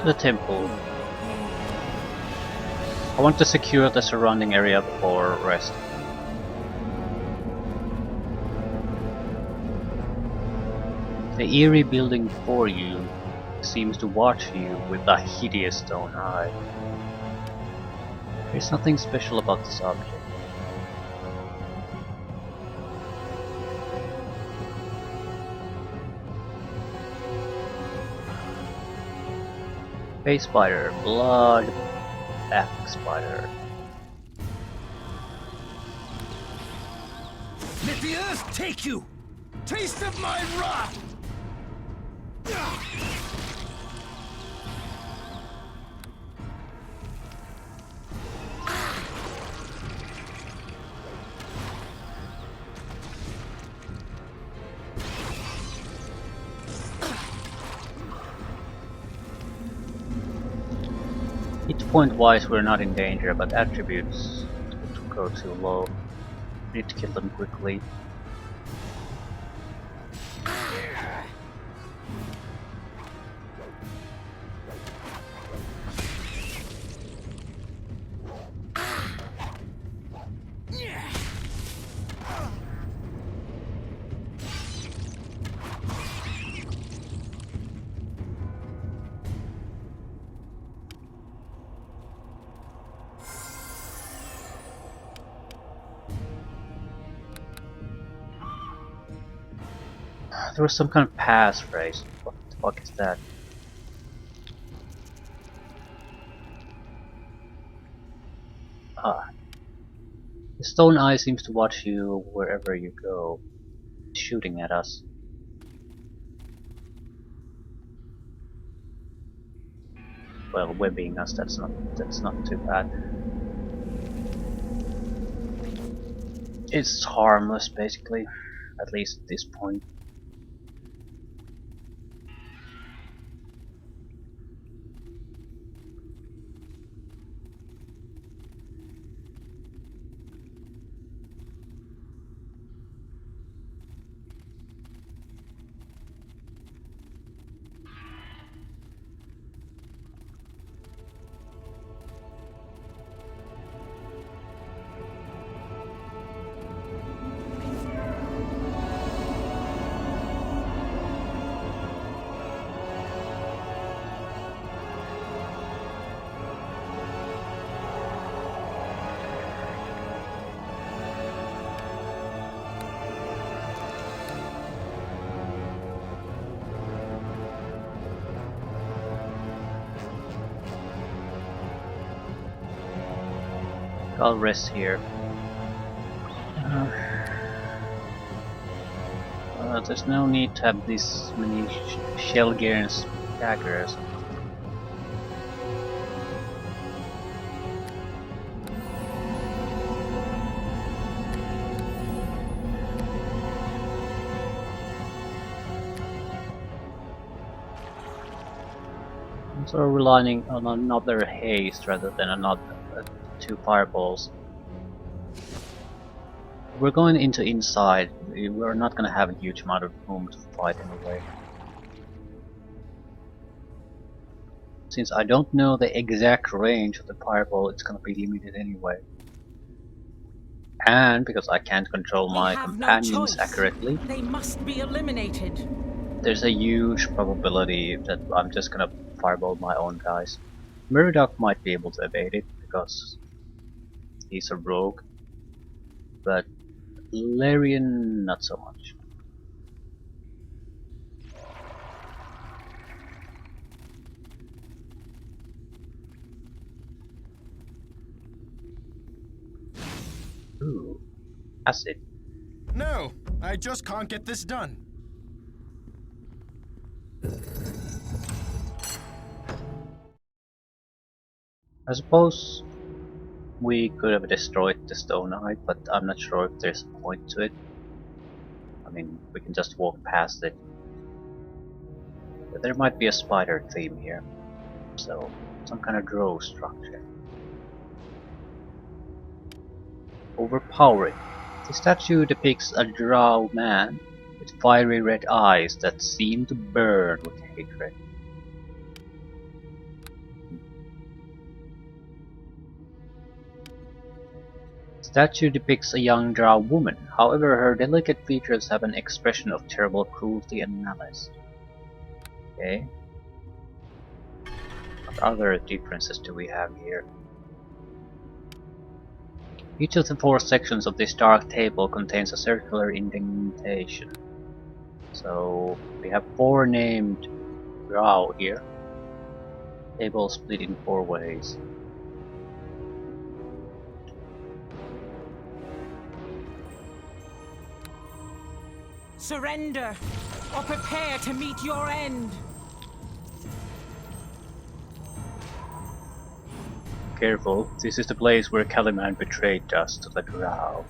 The temple. I want to secure the surrounding area before rest. The eerie building before you seems to watch you with a hideous stone eye. There's nothing special about this object. Face spider, blood, back spider. Let the earth take you! Taste of my wrath! Hit point wise we're not in danger, but attributes go too low. Need to kill them quickly. There was some kind of passphrase. What the fuck is that? Ah. The stone eye seems to watch you wherever you go, shooting at us. Well, webbing us, that's not too bad. It's harmless basically, at least at this point. I'll rest here. There's no need to have this many shell gear and daggers. I'm sort of relying on another haste rather than another two fireballs. We're going into inside. We're not going to have a huge amount of room to fight anyway. Since I don't know the exact range of the fireball, it's going to be limited anyway. And because I can't control my companions accurately, they must be eliminated. There's a huge probability that I'm just going to fireball my own guys. Murdoch might be able to evade it because he's a rogue, but Larian not so much. Ooh, acid. No, I just can't get this done. I suppose we could have destroyed the stone eye, but I'm not sure if there's a point to it. I mean, we can just walk past it. But there might be a spider theme here, so some kind of drow structure. Overpowering. The statue depicts a drow man with fiery red eyes that seem to burn with hatred. Statue depicts a young drow woman, however her delicate features have an expression of terrible cruelty and malice. Okay. What other differences do we have here? Each of the 4 sections of this dark table contains a circular indentation. So we have 4 named drow here. Table split in 4 ways. Surrender, or prepare to meet your end. Careful, this is the place where Caliman betrayed us to the drow.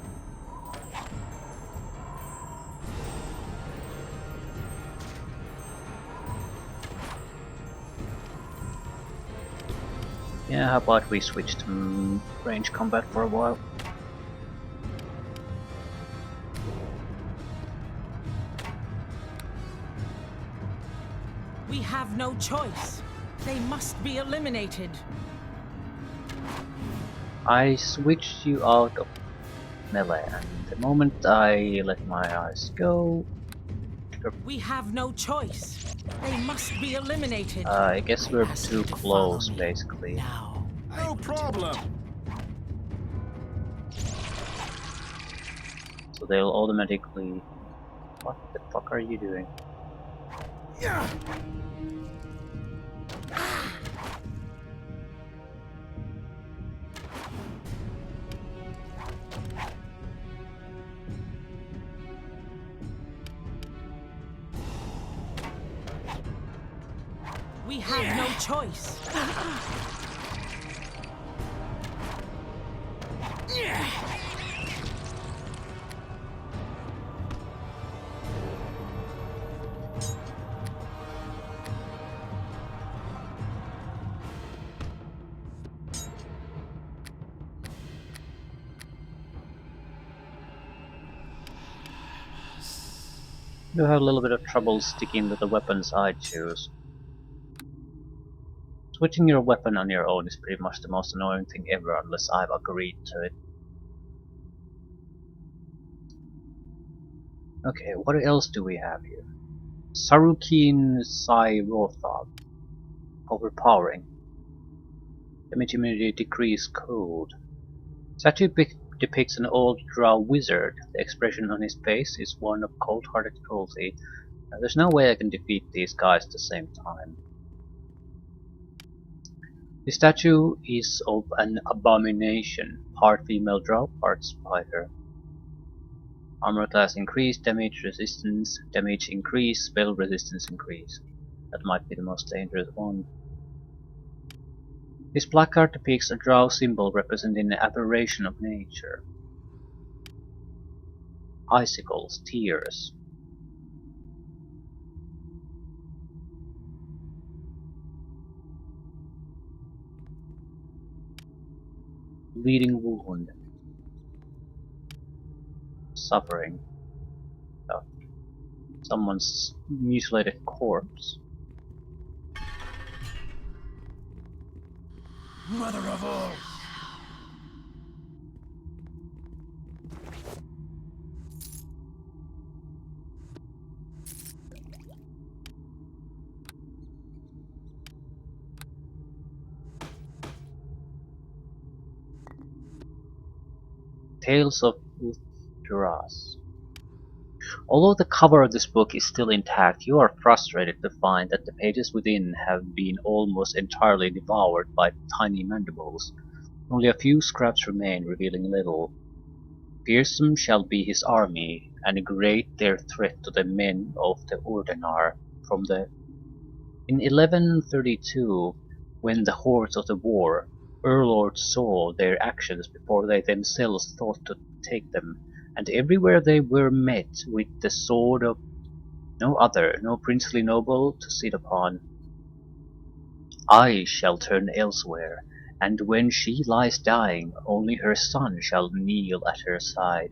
Yeah, how about we switch to range combat for a while? We have no choice. They must be eliminated. I switched you out of melee, and the moment I let my eyes go... We have no choice. They must be eliminated. I guess we're too close, basically. Now. No problem. So they'll automatically... What the fuck are you doing? Yeah. We have no choice. You have a little bit of trouble sticking with the weapons I choose. Switching your weapon on your own is pretty much the most annoying thing ever unless I've agreed to it. Okay, what else do we have here? Sarukin Sairothab. Overpowering. Damage immunity decrease cold. Statue depicts an old drow wizard. The expression on his face is one of cold-hearted cruelty. There's no way I can defeat these guys at the same time. The statue is of an abomination, part female drow, part spider. Armor class increase, damage resistance, damage increase, spell resistance increase. That might be the most dangerous one. This placard depicts a drow symbol representing an aberration of nature. Icicles, tears. Bleeding wound. Suffering. Someone's mutilated corpse. Mother of all. Tales of Uthras. Although the cover of this book is still intact, you are frustrated to find that the pages within have been almost entirely devoured by tiny mandibles. Only a few scraps remain, revealing little. Fearsome shall be his army, and great their threat to the men of the Ordenar. In 1132, when the hordes of the war, Urlords saw their actions before they themselves thought to take them, and everywhere they were met with the sword of no other, no princely noble to sit upon. I shall turn elsewhere, and when she lies dying, only her son shall kneel at her side,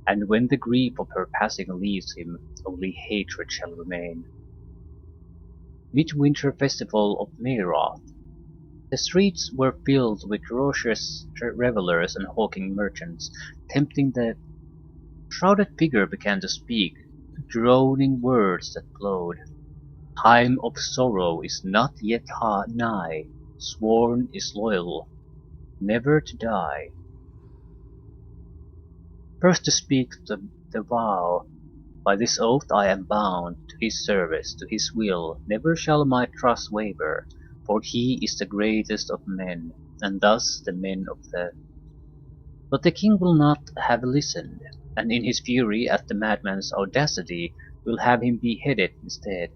and when the grief of her passing leaves him, only hatred shall remain. Midwinter Festival of Mayroth. The streets were filled with raucous revelers and hawking merchants, tempting the shrouded figure began to speak, droning words that flowed. Time of sorrow is not yet nigh, sworn is loyal, never to die. First to speak the vow, by this oath I am bound, to his service, to his will, never shall my trust waver, for he is the greatest of men, and thus the men of the... But the king will not have listened, and in his fury at the madman's audacity will have him beheaded instead,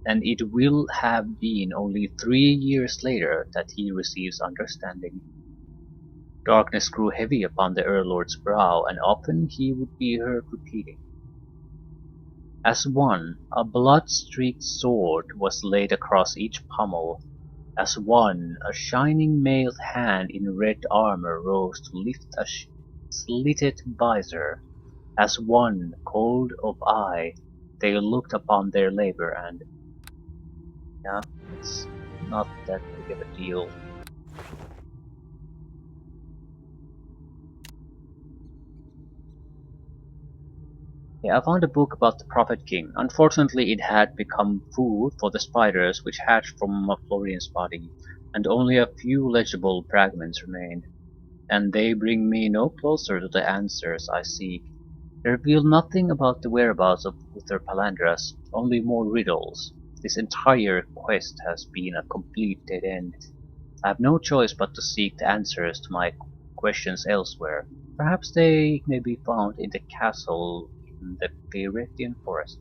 and it will have been only 3 years later that he receives understanding. Darkness grew heavy upon the Earl-Lord's brow, and often he would be heard repeating. As one, a blood-streaked sword was laid across each pommel, as one, a shining mailed hand in red armor rose to lift a slitted visor, as one, cold of eye, they looked upon their labor and... Yeah, it's not that big of a deal. Yeah, I found a book about the Prophet King. Unfortunately, it had become food for the spiders which hatched from Florian's body, and only a few legible fragments remained. And they bring me no closer to the answers I seek. They reveal nothing about the whereabouts of Uther Palandras, only more riddles. This entire quest has been a complete dead end. I have no choice but to seek the answers to my questions elsewhere. Perhaps they may be found in the castle in the Pyrrhettian forest.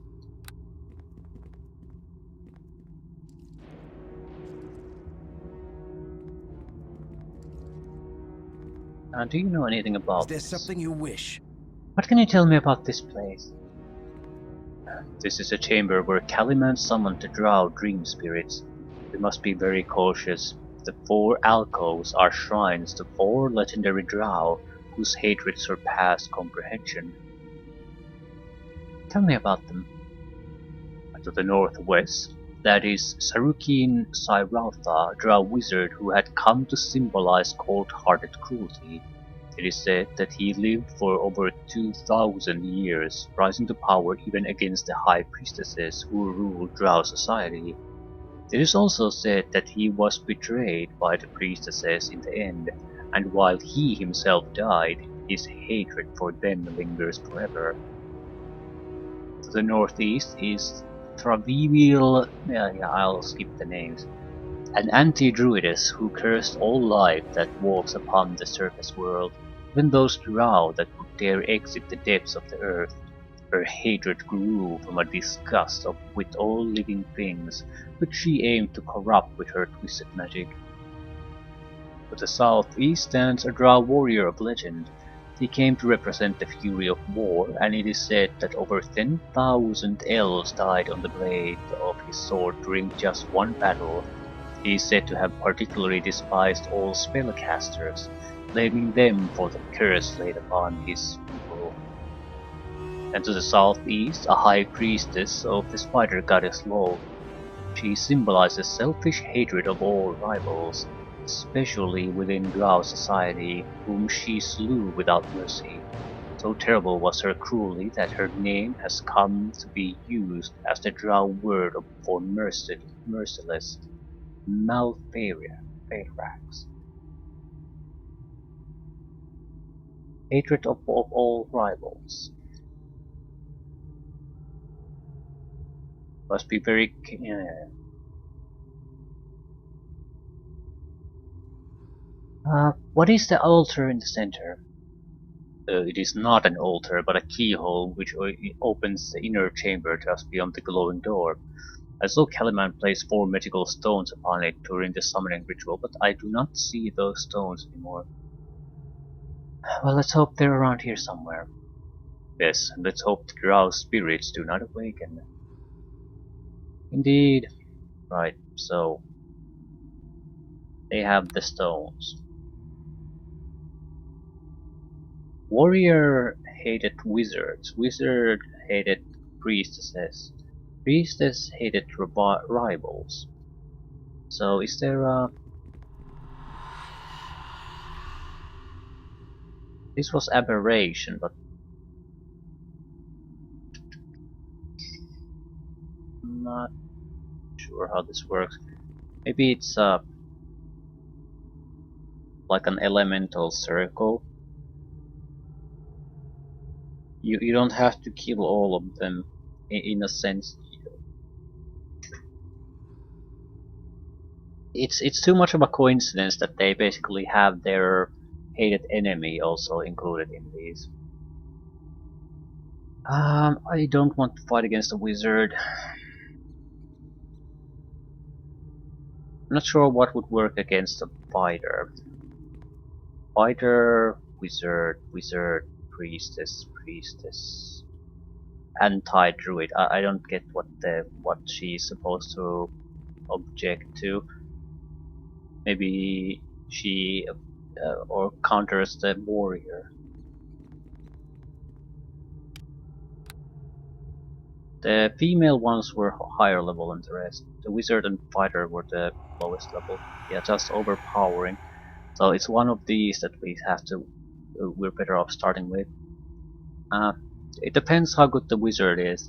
Do you know anything Is about there this? something you wish? What can you tell me about this place? This is a chamber where Calimán summoned the drow dream spirits. We must be very cautious. The 4 alcoves are shrines to 4 legendary drow whose hatred surpassed comprehension. Tell me about them. To the northwest, that is Sarukin Sairaltha, drow wizard who had come to symbolize cold-hearted cruelty. It is said that he lived for over 2,000 years, rising to power even against the high priestesses who ruled drow society. It is also said that he was betrayed by the priestesses in the end, and while he himself died, his hatred for them lingers forever. To the northeast is Travivil, I'll skip the names, an anti-druidess who cursed all life that walks upon the surface world, even those drow that would dare exit the depths of the earth. Her hatred grew from a disgust with all living things, which she aimed to corrupt with her twisted magic. To the southeast stands a drow warrior of legend. He came to represent the fury of war, and it is said that over 10,000 elves died on the blade of his sword during just one battle. He is said to have particularly despised all spellcasters, blaming them for the curse laid upon his people. And to the southeast, a high priestess of the spider goddess Lol. She symbolizes selfish hatred of all rivals, especially within drow society, whom she slew without mercy. So terrible was her cruelty that her name has come to be used as the drow word for merciless, Malfeirax. Hatred of all rivals. Must be very... what is the altar in the center? It is not an altar, but a keyhole which opens the inner chamber just beyond the glowing door. I saw Calimán place 4 magical stones upon it during the summoning ritual, but I do not see those stones anymore. Well, let's hope they're around here somewhere. Yes, and let's hope the drow spirits do not awaken. Indeed. Right, so they have the stones. Warrior hated wizards, wizard hated priestesses, priestess hated rivals. So is there a... This was aberration, but I'm not sure how this works. Maybe it's like an elemental circle. You don't have to kill all of them in a sense. It's too much of a coincidence that they basically have their hated enemy also included in these. I don't want to fight against a wizard. I'm not sure what would work against a fighter. Fighter, wizard, wizard, priestess, priestess, anti-druid. I don't get what she's supposed to object to. Maybe she or counters the warrior. The female ones were higher level than the rest. The wizard and fighter were the lowest level. Yeah, just overpowering. So it's one of these that we have to. We're better off starting with. Uh, it depends how good the wizard is.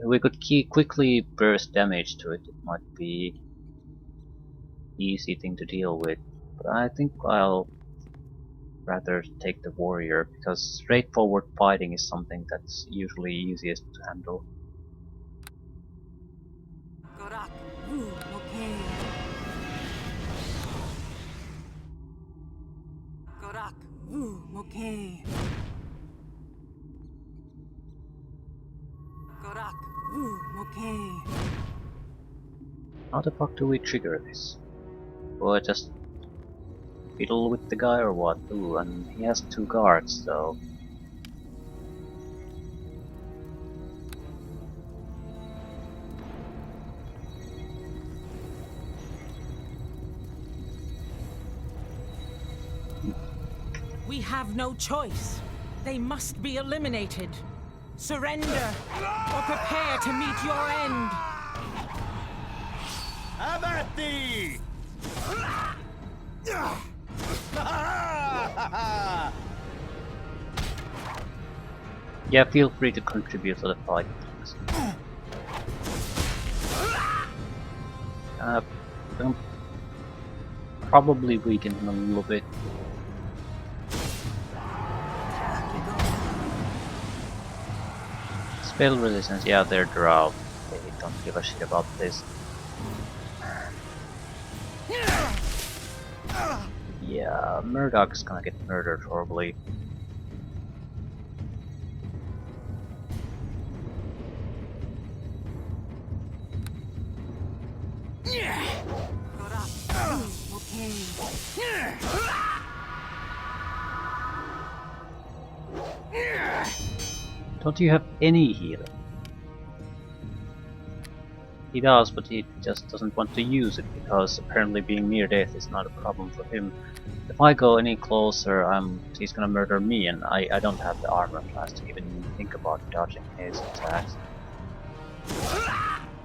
If we could quickly burst damage to it, it might be easy thing to deal with. But I think I'll rather take the warrior because straightforward fighting is something that's usually easiest to handle. How the fuck do we trigger this? Will I just fiddle with the guy or what? Ooh, and he has 2 guards, so We have no choice. They must be eliminated. Surrender, or prepare to meet your end. Have at thee! yeah, feel free to contribute to the fight. I'm probably weaken him a little bit. Spell resistance, yeah, they're drought. They don't give a shit about this. Yeah, Murdoch's gonna get murdered horribly. Don't you have any healing? He does, but he just doesn't want to use it because apparently being near death is not a problem for him. If I go any closer, he's gonna murder me, and I don't have the armor class to even think about dodging his attacks.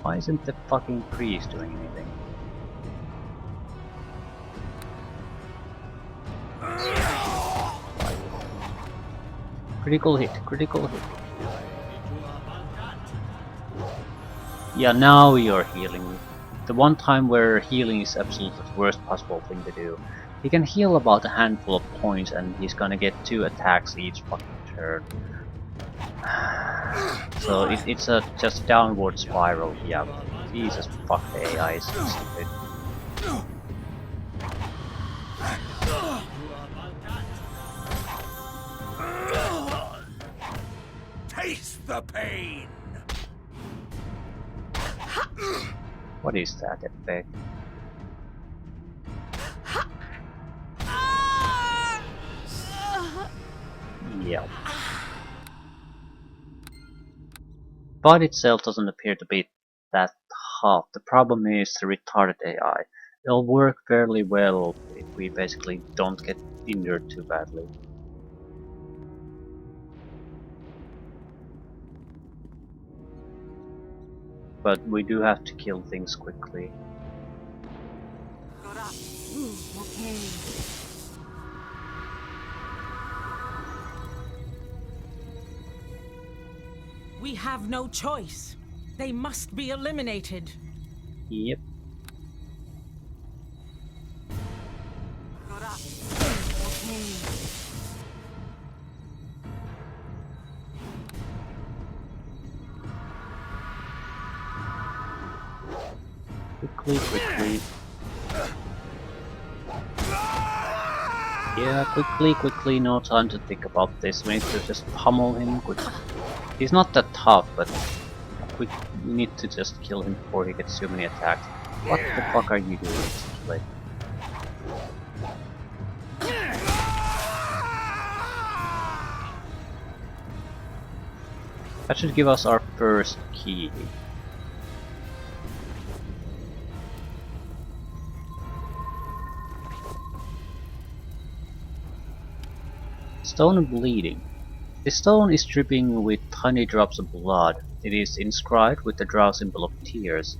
Why isn't the fucking priest doing anything? Critical hit, critical hit. Yeah, now you're healing me. The one time where healing is absolutely the worst possible thing to do. He can heal about a handful of points and he's gonna get 2 attacks each fucking turn. So it's a just downward spiral. Yeah, Jesus fuck, the AI is so stupid. Taste the pain! What is that effect? Yeah. Fight itself doesn't appear to be that hard. The problem is the retarded AI. It'll work fairly well if we basically don't get injured too badly. But we do have to kill things quickly. We have no choice. They must be eliminated. Yep. Quickly. Yeah, quickly, no time to think about this. We need to just pummel him. He's not that tough, but we need to just kill him before he gets too many attacks. What the fuck are you doing? Like, that should give us our first key. Stone of Bleeding. The stone is dripping with tiny drops of blood. It is inscribed with the drow symbol of tears.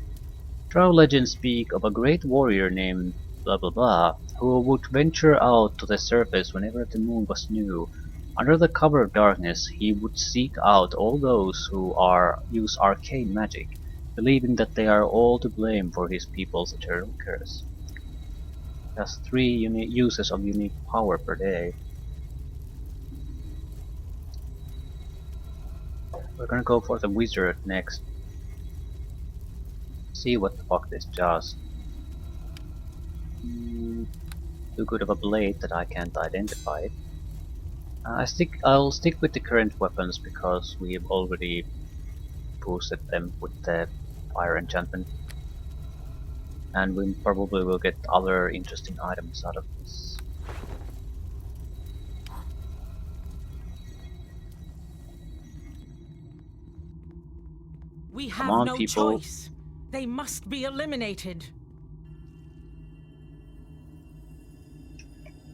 Drow legends speak of a great warrior named blah blah blah, who would venture out to the surface whenever the moon was new. Under the cover of darkness, he would seek out all those who use arcane magic, believing that they are all to blame for his people's eternal curse. Has 3 uses of unique power per day. We're gonna go for the wizard next. See what the fuck this does. Too good of a blade that I can't identify it. I'll stick with the current weapons because we've already boosted them with the fire enchantment. And we probably will get other interesting items out of this. We Come have on, no people. choice. They must be eliminated.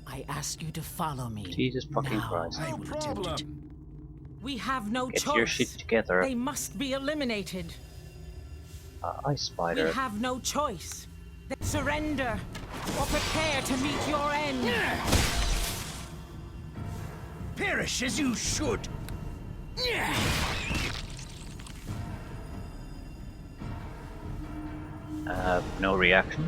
I ask you to follow me. Jesus fucking now. Christ. No problem. We have no Get choice. your shit together. They must be eliminated. Ice Spider. We have no choice. Surrender or prepare to meet your end. Perish as you should. No reaction.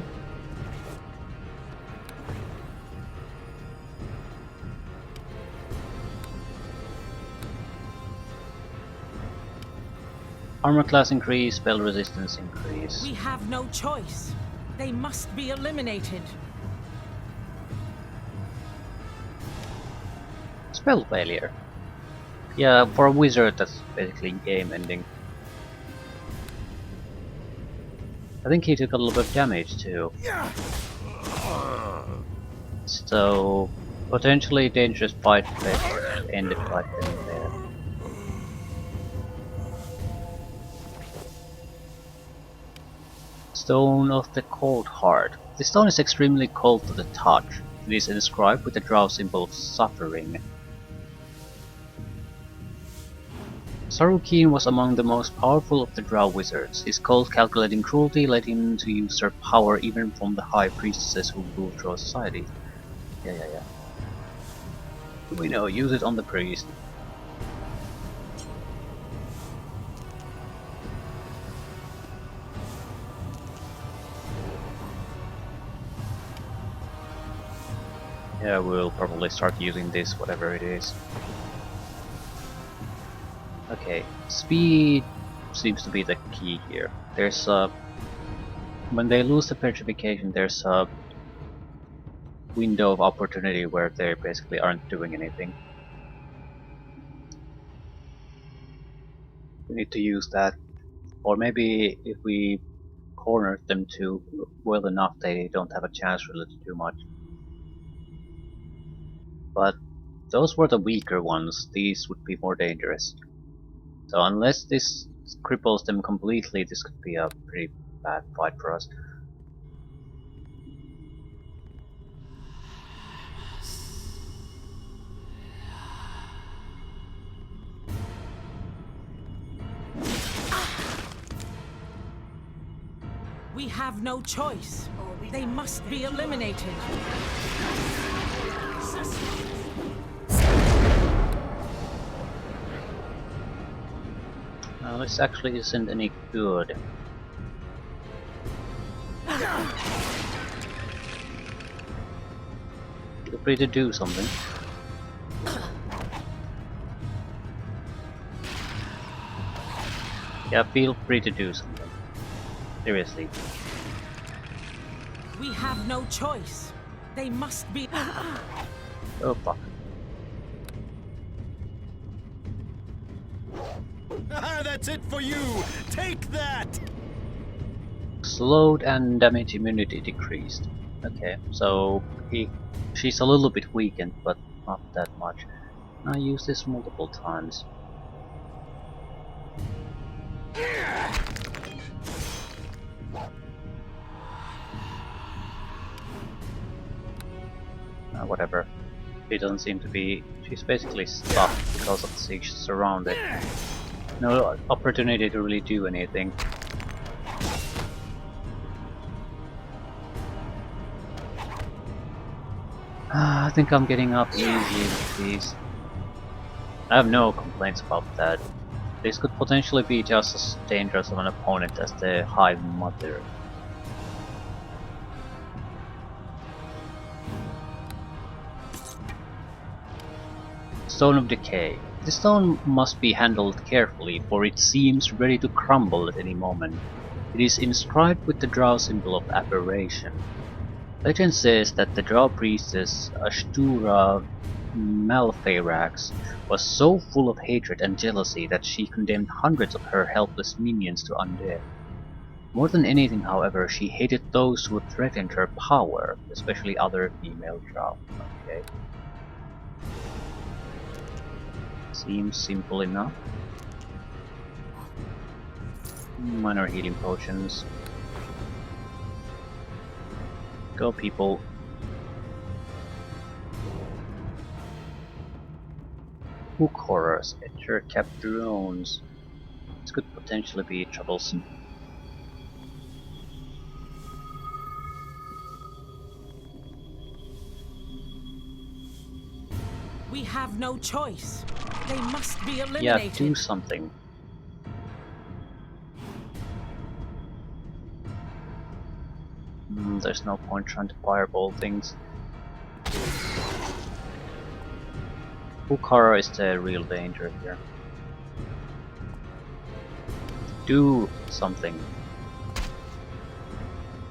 Armor class increase, spell resistance increase. We have no choice. They must be eliminated. Spell failure. Yeah, for a wizard that's basically game ending. I think he took a little bit of damage too. So potentially dangerous fight that ended right then and there. Stone of the Cold Heart. The stone is extremely cold to the touch. It is inscribed with the drow symbol of suffering. Sarukeen was among the most powerful of the drow wizards. His cold, calculating cruelty led him to usurp power even from the high priestesses who ruled drow society. Yeah. We know, use it on the priest. Yeah, we'll probably start using this, whatever it is. Okay, speed seems to be the key here. There's a... when they lose the petrification, there's a window of opportunity where they basically aren't doing anything. We need to use that. Or maybe if we corner them too well enough, they don't have a chance really to do much. But those were the weaker ones, these would be more dangerous. So unless this cripples them completely, this could be a pretty bad fight for us. We have no choice. They must be eliminated. Well, this actually isn't any good. Feel free to do something. Yeah, feel free to do something. Seriously. We have no choice. They must be. Oh fuck. Ah, that's it for you! Take that! Slowed and damage immunity decreased. Okay, so she's a little bit weakened, but not that much. I used this multiple times. Whatever. She doesn't seem to be. She's basically stuck because of she's surrounded. No opportunity to really do anything. I think I'm getting up easy with these. I have no complaints about that. This could potentially be just as dangerous of an opponent as the Hive Mother. Stone of Decay. This stone must be handled carefully, for it seems ready to crumble at any moment. It is inscribed with the Drow symbol of aberration. Legend says that the Drow priestess Ashtura Malfeirax was so full of hatred and jealousy that she condemned hundreds of her helpless minions to undeath. More than anything, however, she hated those who threatened her power, especially other female Drow. Okay. Seems simple enough. Minor healing potions. Go, people. Hook horrors. Enter kept drones. This could potentially be troublesome. We have no choice. They must be eliminated. Yeah, do something. There's no point trying to fireball things. Hook is the real danger here. Do something.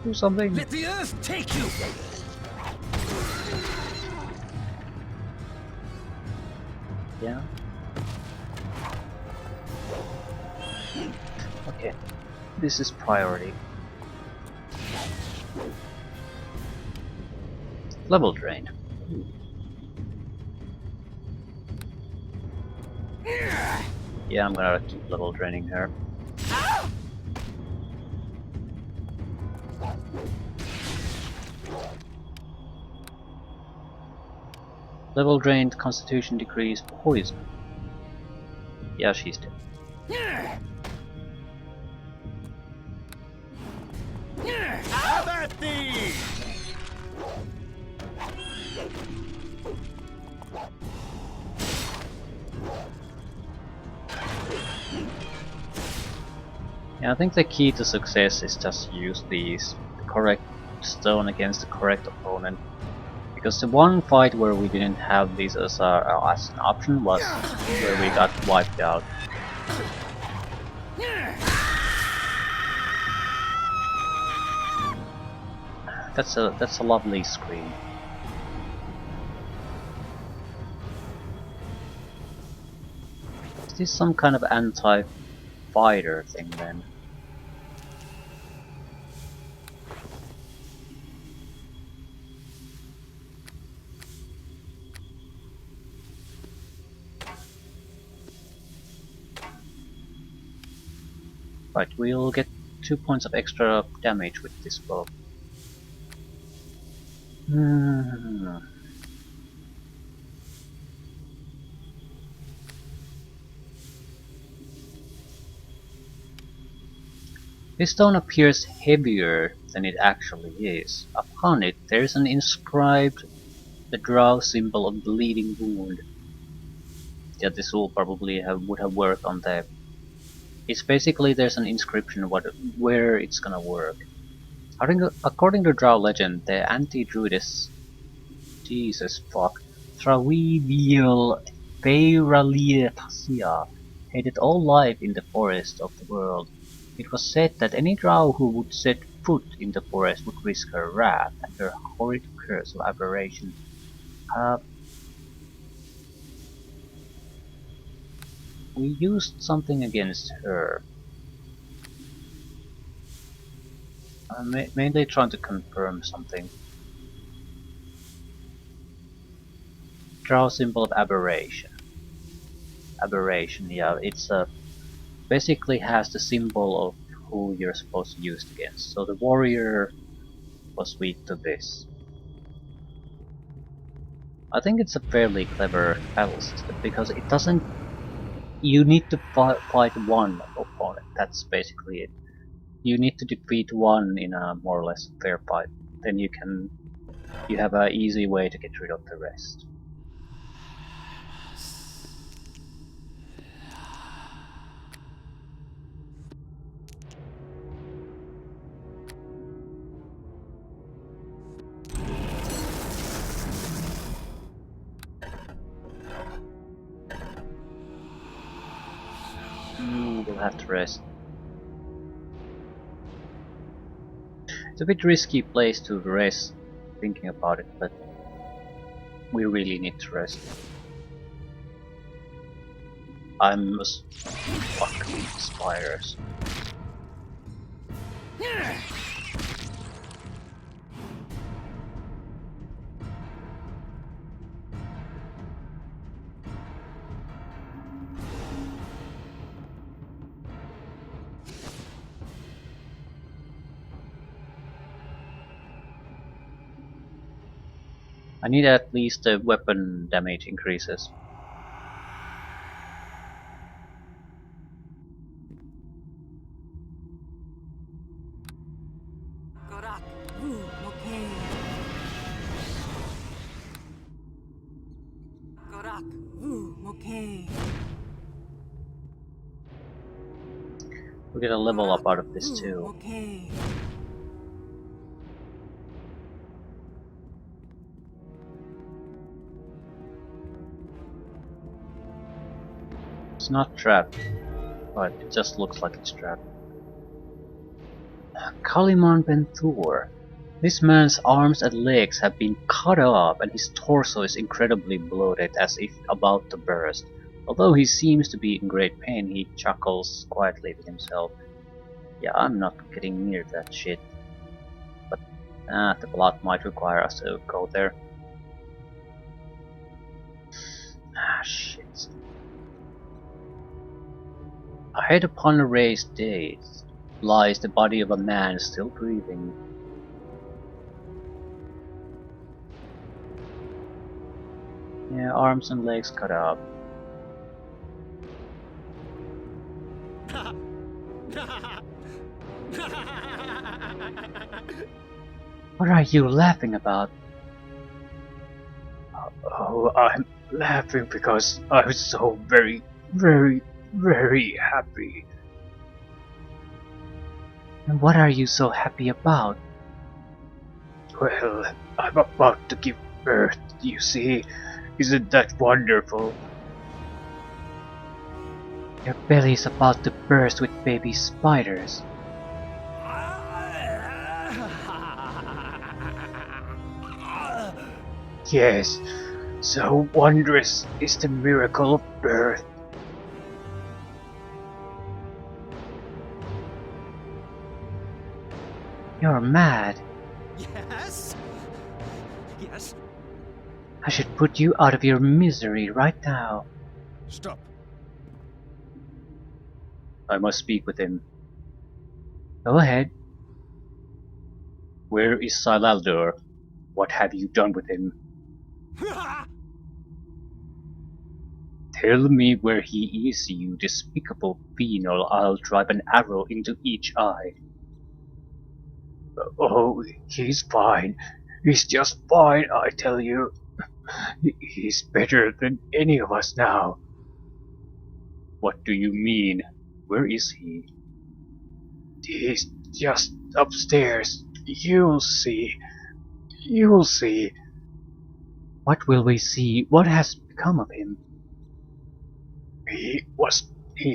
Do something. Let the earth take you! Yeah. Okay. This is priority. Level drained. Yeah, I'm gonna keep level draining her. Level drained, constitution decrease, poison. Yeah, she's dead. How about thee? Yeah, I think the key to success is just use the correct stone against the correct opponent. Because the one fight where we didn't have these as an option was where we got wiped out. That's a lovely scream. Is this some kind of anti-fighter thing then? Right, we'll get 2 points of extra damage with this bow. This stone appears heavier than it actually is. Upon it, there is an inscribed the Drow symbol of bleeding wound. Yeah, this will probably would have worked on the It's basically there's an inscription where it's gonna work. According to Drow legend, the anti-druidess Jesus fuck Travivial Peiralietasia hated all life in the forest of the world. It was said that any drow who would set foot in the forest would risk her wrath and her horrid curse of aberration. Uh, we used something against her. Mainly trying to confirm something. Drow symbol of aberration. Aberration, yeah, it's basically has the symbol of who you're supposed to use it against. So the warrior was weak to this. I think it's a fairly clever battle system because it doesn't. You need to fight one opponent. That's basically it. You need to defeat one in a more or less fair fight. Then you have an easy way to get rid of the rest. We'll have to rest. It's a bit risky place to rest thinking about it, but we really need to rest. I'm fucking spiders. I need at least the weapon damage increases. We get a level up out of this too. It's not trapped, but it just looks like it's trapped. Kaliman Benthur. This man's arms and legs have been cut off and his torso is incredibly bloated as if about to burst. Although he seems to be in great pain, he chuckles quietly to himself. Yeah, I'm not getting near that shit. But the plot might require us to go there. Ah, shit. Ahead upon a raised dais lies the body of a man still breathing. Yeah, arms and legs cut off. What are you laughing about? Oh, I'm laughing because I'm so very, very, very happy. And what are you so happy about? Well, I'm about to give birth, you see. Isn't that wonderful? Your belly's about to burst with baby spiders. Yes, so wondrous is the miracle of birth. You're mad. Yes? Yes? I should put you out of your misery right now. Stop. I must speak with him. Go ahead. Where is Silaldur? What have you done with him? Tell me where he is, you despicable fiend, or I'll drive an arrow into each eye. Oh, he's fine. He's just fine, I tell you. He's better than any of us now. What do you mean? Where is he? He's just upstairs. You'll see. You'll see. What will we see? What has become of him? He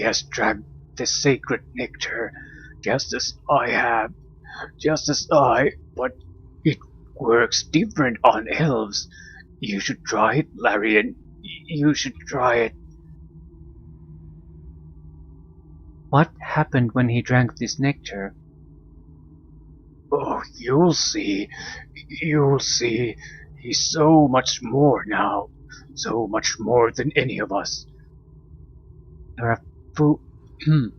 has drank the sacred nectar, just as I have, but it works different on elves. You should try it, Larian. You should try it. What happened when he drank this nectar? Oh, you'll see. You'll see. He's so much more now. So much more than any of us. You're a fool. You're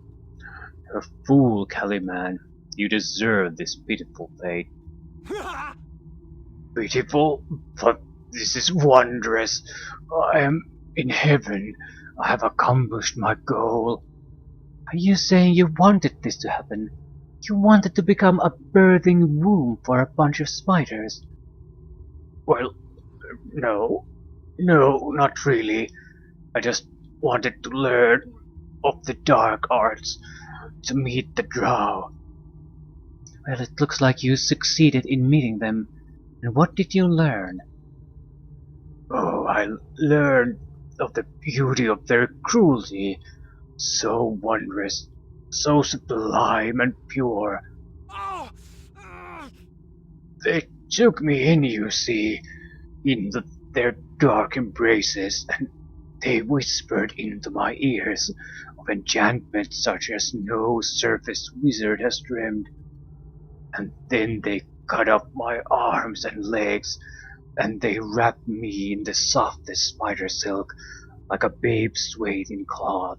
a fool, Caliman. You deserve this pitiful fate. Beautiful, but this is wondrous. I am in heaven. I have accomplished my goal. Are you saying you wanted this to happen? You wanted to become a birthing womb for a bunch of spiders? Well, no. No, not really. I just wanted to learn of the dark arts, to meet the drow. Well, it looks like you succeeded in meeting them. And what did you learn? Oh, I learned of the beauty of their cruelty. So wondrous, so sublime and pure. They took me in, you see, their dark embraces, and they whispered into my ears of enchantments such as no surface wizard has dreamed. And then they cut up my arms and legs, and they wrapped me in the softest spider silk, like a babe swathed in cloth.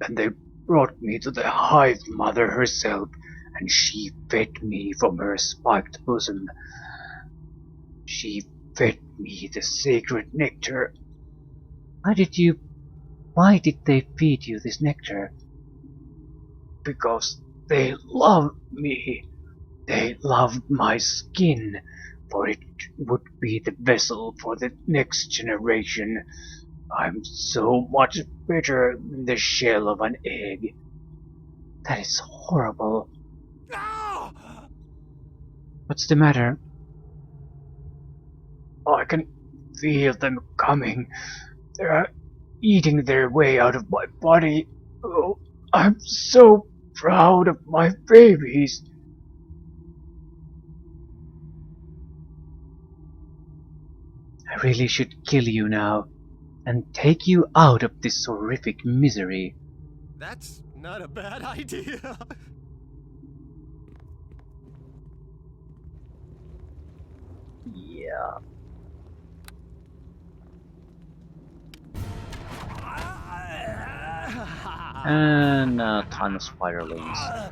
And they brought me to the Hive Mother herself, and she fed me from her spiked bosom. She fed me the sacred nectar. Why did they feed you this nectar? Because they loved me. They loved my skin, for it would be the vessel for the next generation. I'm so much better than the shell of an egg. That is horrible. What's the matter? I can feel them coming. They're eating their way out of my body. Oh, I'm so proud of my babies. I really should kill you now, and take you out of this horrific misery. That's not a bad idea. Yeah. And ton of spiderlings.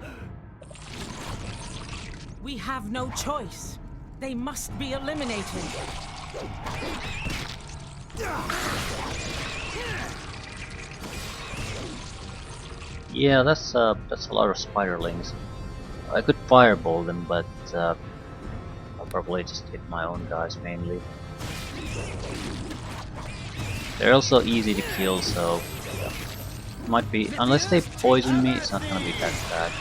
We have no choice. They must be eliminated. Yeah, that's a lot of spiderlings. I could fireball them, but I'll probably just hit my own guys mainly. They're also easy to kill, so might be, unless they poison me, it's not gonna be that bad.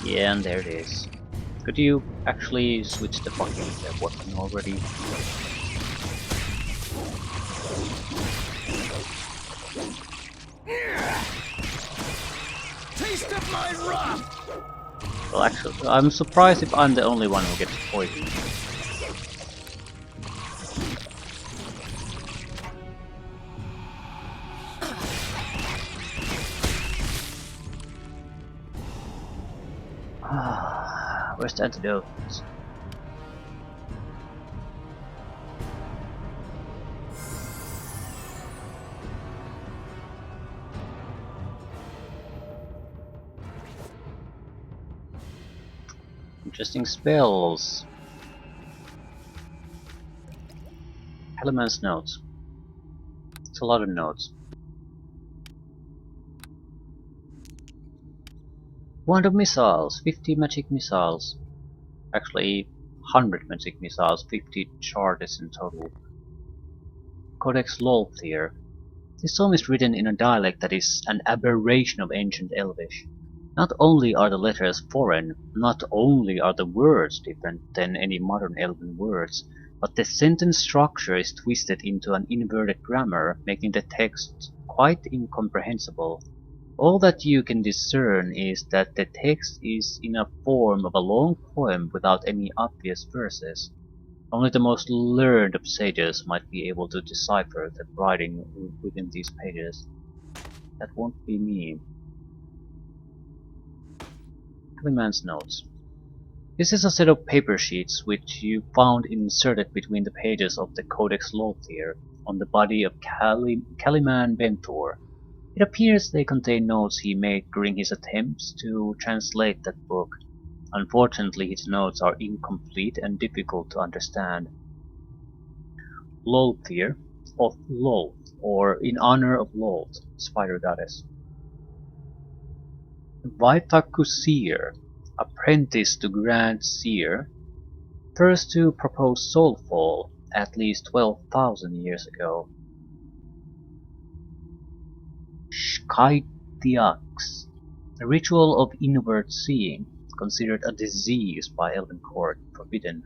Yeah, and there it is. Could you actually switch the fucking weapon already? Taste of my wrath! Well, actually, I'm surprised if I'm the only one who gets poisoned. Where's the antidote? Interesting spells. Element's notes. It's a lot of notes. Wand of missiles, 50 magic missiles. Actually, 100 magic missiles, 50 charges in total. Codex Lolthir. This tome is written in a dialect that is an aberration of ancient Elvish. Not only are the letters foreign, not only are the words different than any modern Elven words, but the sentence structure is twisted into an inverted grammar, making the text quite incomprehensible. All that you can discern is that the text is in a form of a long poem without any obvious verses. Only the most learned of sages might be able to decipher the writing within these pages. That won't be me. Man's notes. This is a set of paper sheets which you found inserted between the pages of the Codex Lolthir on the body of Caliman Benthor. It appears they contain notes he made during his attempts to translate that book. Unfortunately, his notes are incomplete and difficult to understand. Lolthir, of Lolth, or in honor of Lolth, spider goddess. Vitakusir, apprentice to Grand Seer, first to propose soulfall at least 12,000 years ago. Shkaitiaks, a ritual of inward seeing, considered a disease by Elven court, forbidden.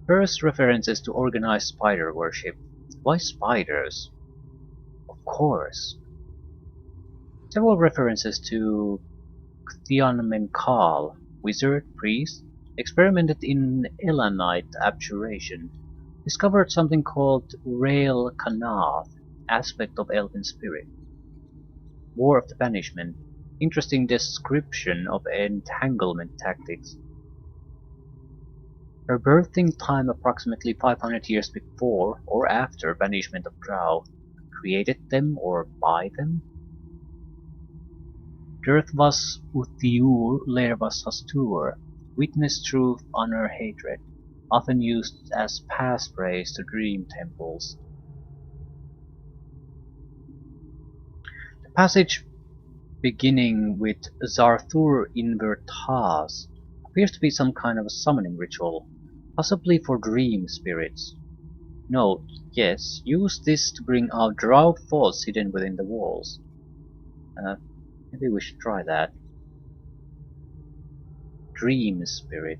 First references to organized spider worship. Why spiders? Of course. Several references to Cthionmenkal, wizard, priest, experimented in Elanite abjuration, discovered something called Rael Kanath, aspect of elven spirit. War of the Banishment, interesting description of entanglement tactics. Her birthing time approximately 500 years before or after banishment of Drow. Created them or by them? Dirthvas Uthiur Lervas Hastur, witness truth, honor, hatred, often used as passphrase to dream temples. The passage beginning with Zarthur Invertas appears to be some kind of a summoning ritual, possibly for dream spirits. Note, yes, use this to bring out drow thoughts hidden within the walls. Maybe we should try that. Dream spirit.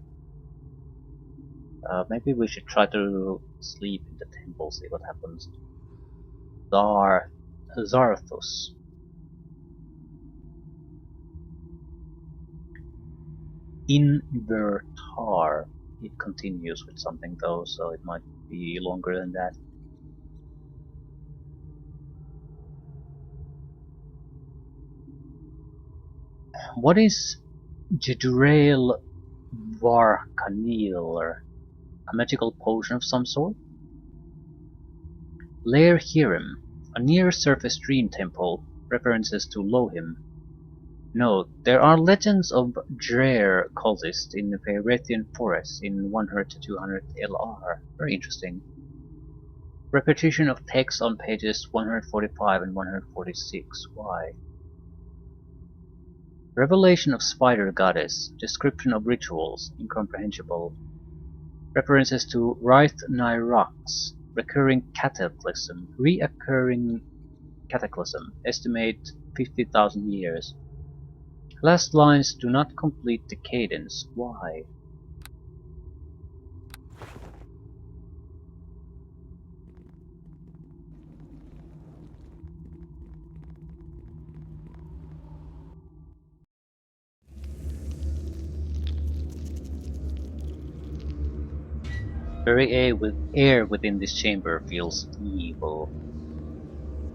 Maybe we should try to sleep in the temple, see what happens. Zarthus. Invertar. It continues with something though, so it might be longer than that. What is Jedurael Varkanil? A magical potion of some sort? Lair Hiram, a near-surface dream temple, references to Lohim. Note, there are legends of Drear cultists in the Faerethian forest in 100 to 200 LR. Very interesting. Repetition of text on pages 145 and 146. Why? Revelation of Spider Goddess. Description of rituals. Incomprehensible. References to Wraith Nyrox. Reoccurring cataclysm. Estimate 50,000 years. Last lines do not complete the cadence. Why? Very air within this chamber feels evil.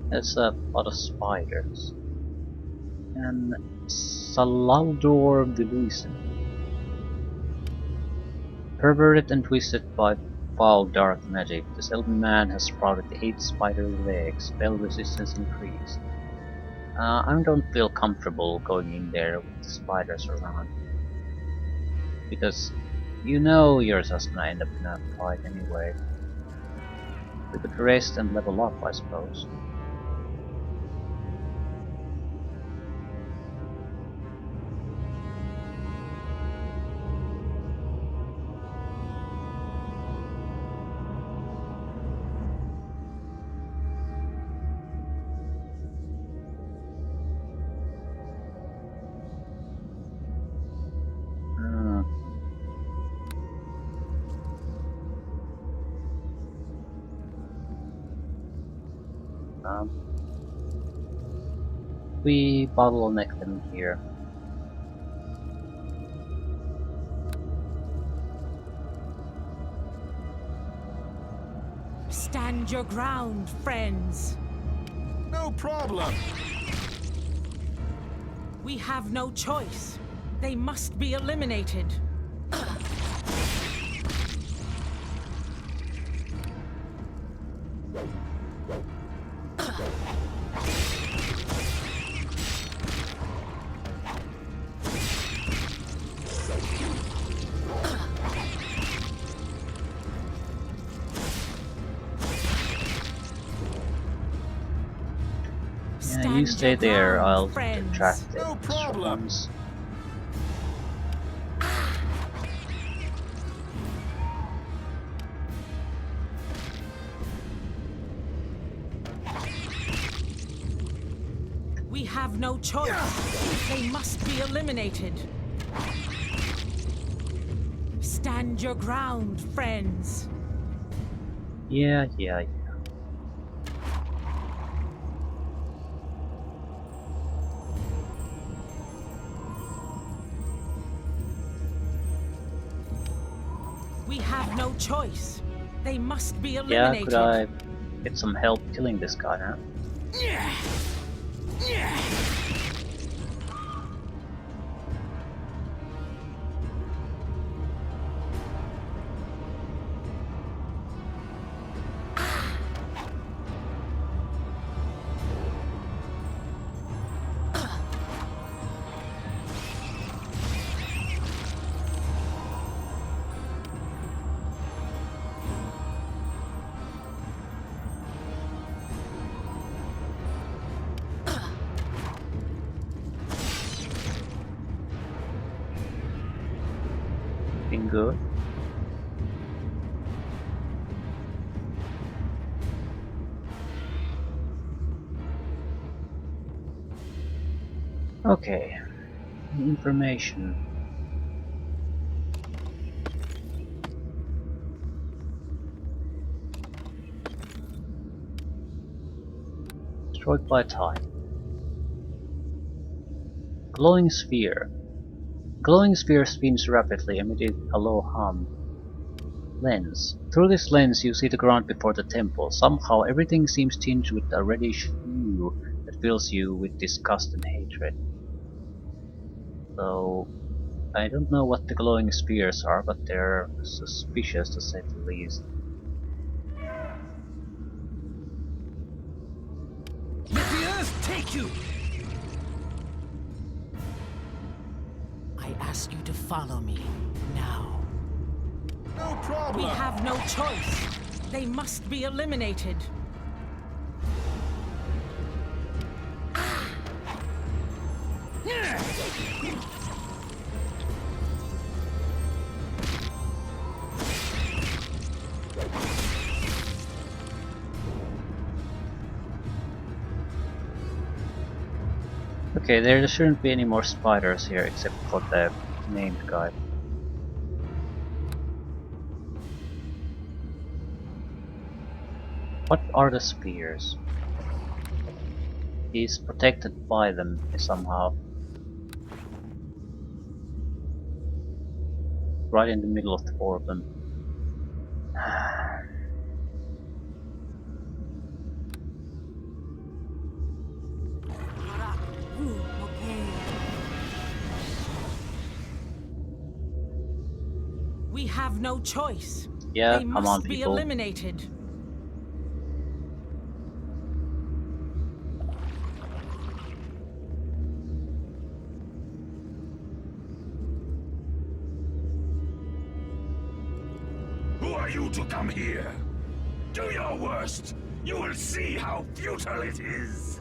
There's a lot of spiders. And Salaldor Viluisen. Perverted and twisted by foul dark magic, this elven man has sprouted 8 spider legs, spell resistance increased. I don't feel comfortable going in there with the spiders around. Because you know you're just gonna end up in a fight anyway. We could rest and level up, I suppose. We bottleneck them here. Stand your ground, friends. No problem. We have no choice. They must be eliminated. Yeah, you stay there, I'll track the No problem. ones. We have no choice. They must be eliminated. Stand your ground, friends. Yeah. We have no choice. They must be Yeah, eliminated. could I get some help killing this guy now? Been good. Okay, information. Destroyed by time. Glowing sphere. Glowing sphere spins rapidly, emitting a low hum. Lens. Through this lens you see the ground before the temple. Somehow everything seems tinged with a reddish hue that fills you with disgust and hatred. So, I don't know what the glowing spheres are, but they're suspicious to say the least. Let the earth take you. I ask you to follow me now. No problem. We have no choice. They must be eliminated. Okay, there shouldn't be any more spiders here except for the named guy. What are the spheres? He's protected by them somehow. Right in the middle of the four of them. We have no choice. Yeah, They come on, must be people. eliminated. Who are you to come here? Do your worst. You will see how futile it is.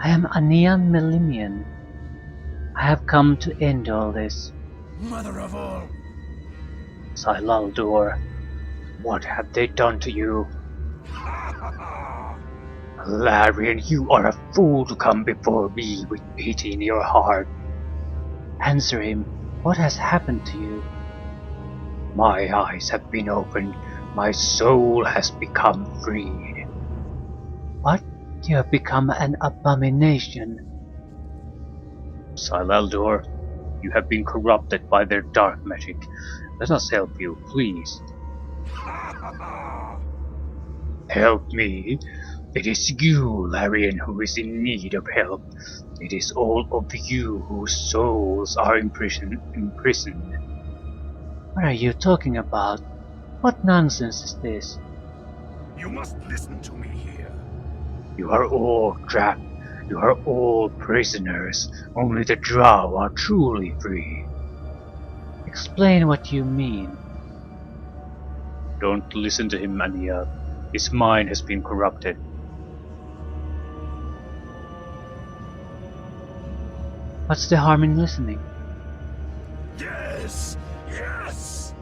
I am Anian Melimian. I have come to end all this. Mother of all. Silaldur, what have they done to you? Larian, you are a fool to come before me with pity in your heart. Answer him, what has happened to you? My eyes have been opened My soul has become freed. What? You have become an abomination. Silaldor, you have been corrupted by their dark magic. Let us help you, please. Help me? It is you, Larian, who is in need of help. It is all of you whose souls are imprisoned. What are you talking about? What nonsense is this? You must listen to me here. You are all trapped. You are all prisoners. Only the Drow are truly free. Explain what you mean. Don't listen to him, Ania. His mind has been corrupted. What's the harm in listening? Yes! Yes!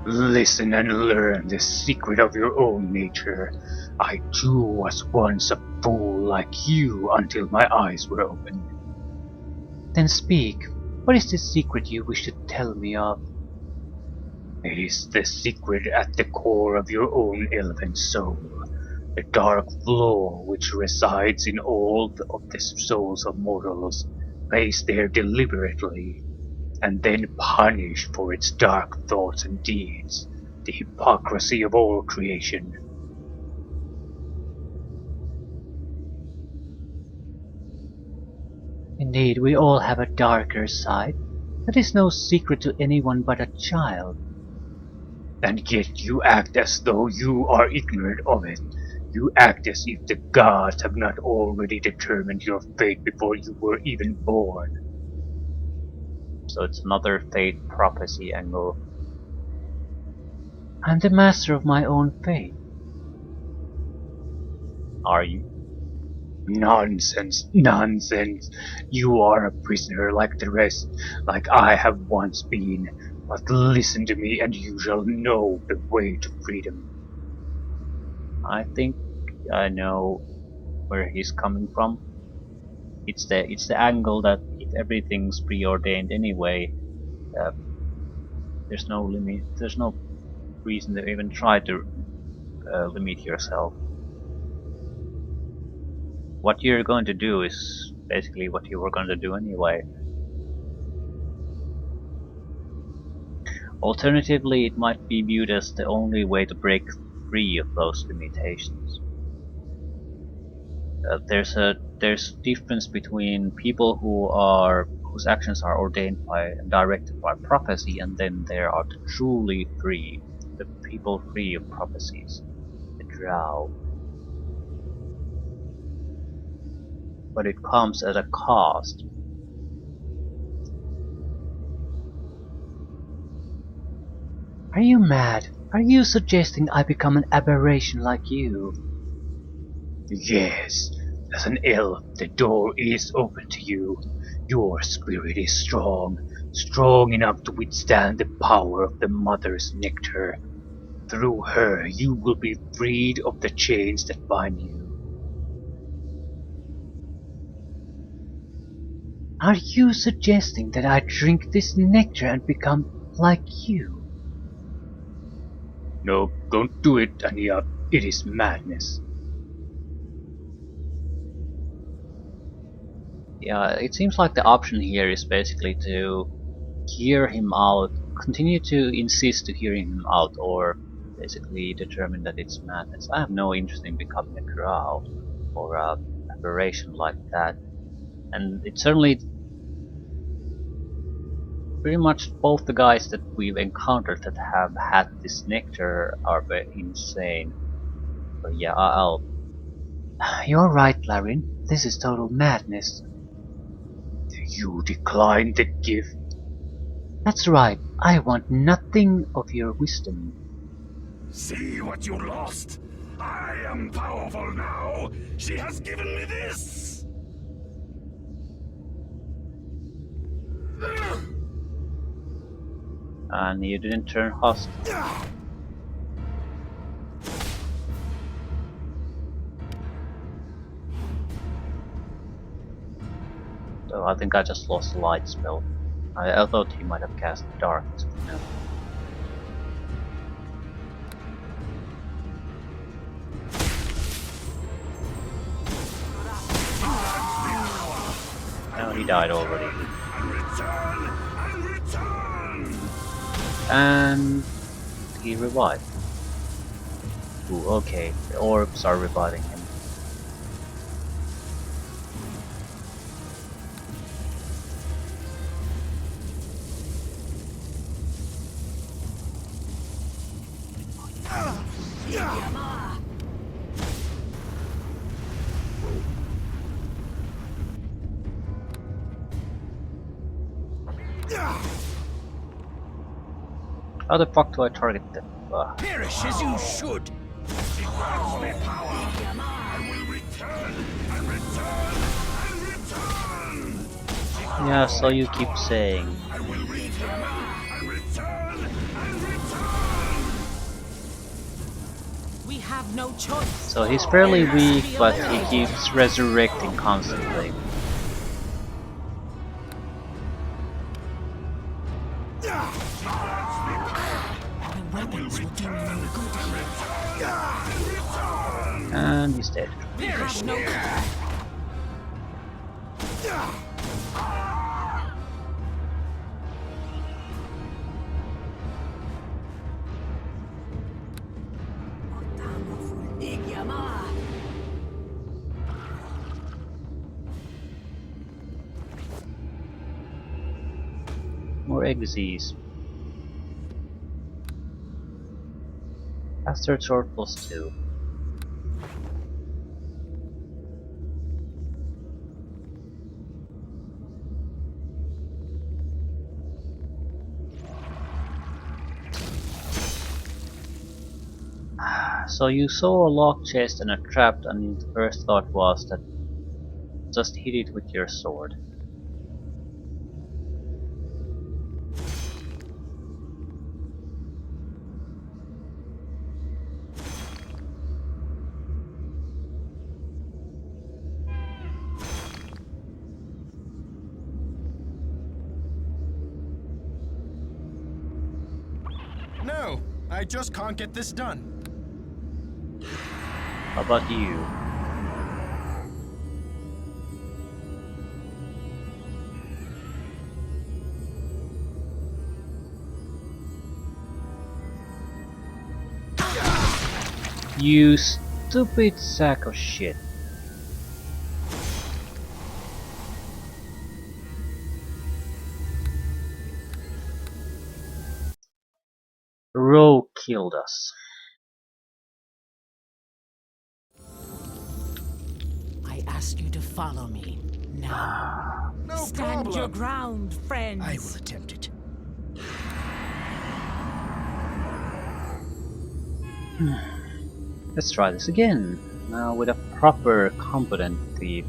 Listen and learn the secret of your own nature. I too was once a fool like you until my eyes were opened. Then speak. What is the secret you wish to tell me of? It is the secret at the core of your own elven soul. The dark flaw which resides in all of the souls of mortals, placed there deliberately, and then punished for its dark thoughts and deeds, the hypocrisy of all creation. Indeed, we all have a darker side. That is no secret to anyone but a child. And yet you act as though you are ignorant of it. You act as if the gods have not already determined your fate before you were even born. So it's another fate prophecy angle. I'm the master of my own fate. Are you? Nonsense, nonsense. You are a prisoner like the rest, like I have once been. But listen to me and you shall know the way to freedom. I think I know where he's coming from. It's the angle that if everything's preordained anyway, uh, there's no limit. There's no reason to even try to limit yourself. What you're going to do is basically what you were going to do anyway. Alternatively, it might be viewed as the only way to break free of those limitations. There's difference between people whose actions are ordained by and directed by prophecy, and then there are the truly free, the people free of prophecies, the Drow. But it comes at a cost. Are you mad? Are you suggesting I become an aberration like you? Yes, as an elf, the door is open to you. Your spirit is strong, strong enough to withstand the power of the Mother's nectar. Through her, you will be freed of the chains that bind you. Are you suggesting that I drink this nectar and become like you? No, don't do it, Ania. It is madness. Yeah, it seems like the option here is basically to hear him out, continue to insist to hearing him out, or basically determine that it's madness. I have no interest in becoming a drow or a aberration like that. And it's certainly pretty much both the guys that we've encountered that have had this nectar are very insane. But yeah, I'll... You're right, Larin. This is total madness. You decline the gift? That's right. I want nothing of your wisdom. See what you lost? I am powerful now. She has given me this. And you didn't turn hostile. So I think I just lost a light spell. I thought he might have cast darkness. No. he died already. And return and return. And he revived. Ooh, okay, the orbs are reviving him. How the fuck do I target them? Perish as you should. It grants me power. I will return and return and return. Yeah, so you keep saying. I will return and return and return. We have no choice. So he's fairly weak, but he keeps resurrecting constantly. My weapons will do me no good here. And he's dead. We have no choice. More exes. Bastard sword +2. So you saw a locked chest and a trap, and the first thought was that just hit it with your sword. No, I just can't get this done. How about you? You stupid sack of shit. Rogue killed us. I ask you to follow me now. No Stand your problem. ground, friends. I will attempt it. Let's try this again. Now with a proper, competent thief.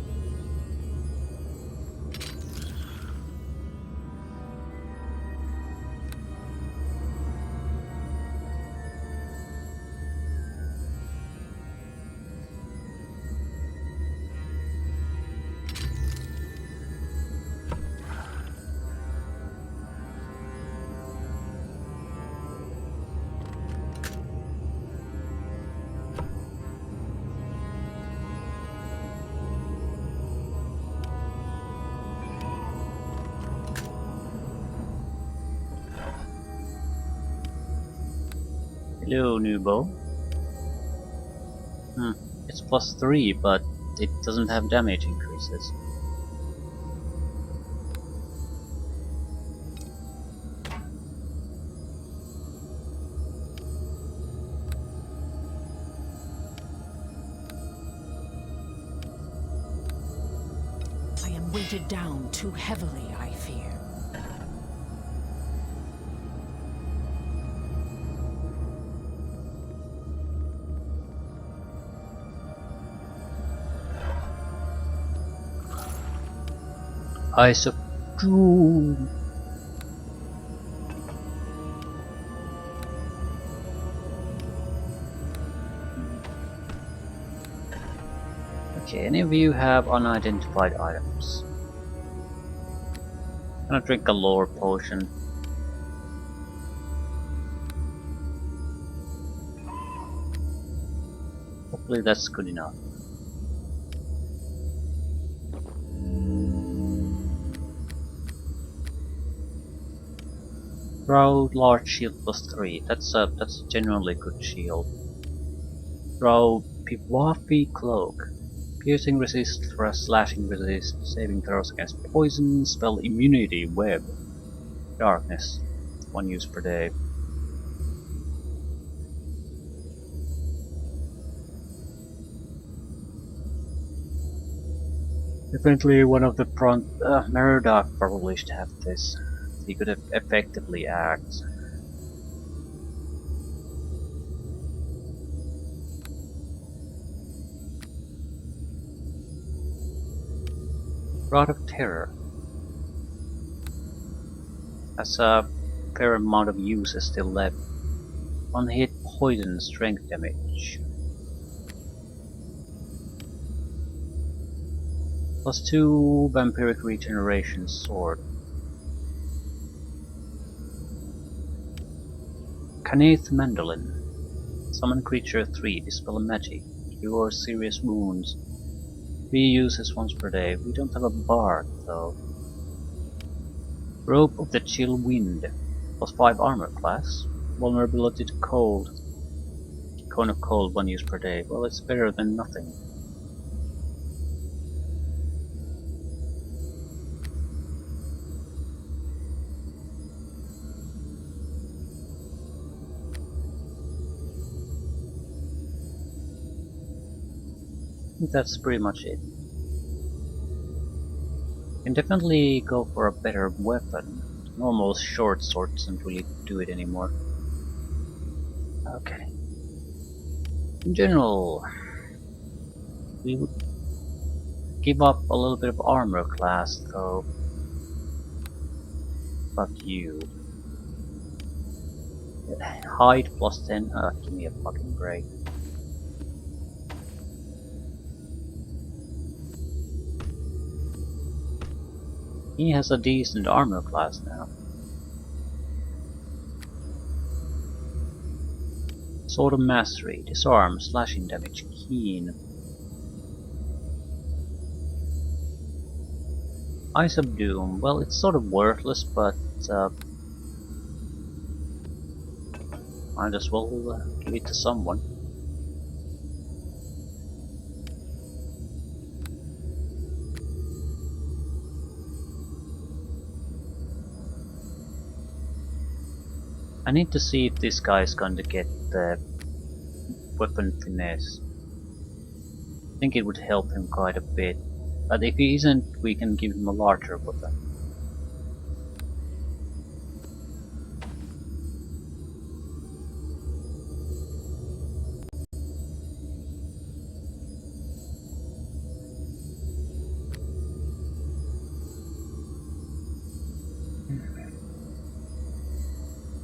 Hello, new bow. It's +3, but it doesn't have damage increases. I am weighted down too heavily, I fear. I subdue. Okay, any of you have unidentified items? I'm gonna drink a lore potion. Hopefully that's good enough. Draw large shield +3. That's a genuinely good shield. Draw Piwafi Cloak. Piercing resist, thrust, slashing resist, saving throws against poison, spell immunity, web. Darkness. 1 use per day. Definitely one of the front. Merodach probably should have this. He could have effectively act. Rod of Terror. Has a fair amount of uses still left. One hit poison strength damage. +2 vampiric regeneration sword. Kanaith Mandolin. Summon creature 3, dispel magic. Cure serious wounds. 3 uses once per day. We don't have a bard though. Rope of the Chill Wind. +5 armor class. Vulnerability to cold. Cone of cold 1 use per day. Well, it's better than nothing. I think that's pretty much it. Can definitely go for a better weapon. Normal short sword doesn't really do it anymore. Okay. In general, we would give up a little bit of armor class though. Fuck you. Height +10. Give me a fucking break. He has a decent armor class now. Sword of Mastery, disarm, slashing damage, keen. Eyes of Doom, well, it's sort of worthless, but might as well give it to someone. I need to see if this guy is going to get the weapon finesse. I think it would help him quite a bit. But if he isn't, we can give him a larger weapon.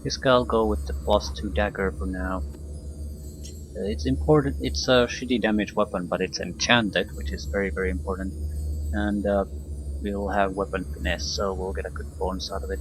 This guy will go with the +2 dagger for now. It's important, it's a shitty damage weapon, but it's enchanted, which is very very important. And we'll have weapon finesse, so we'll get a good bonus out of it.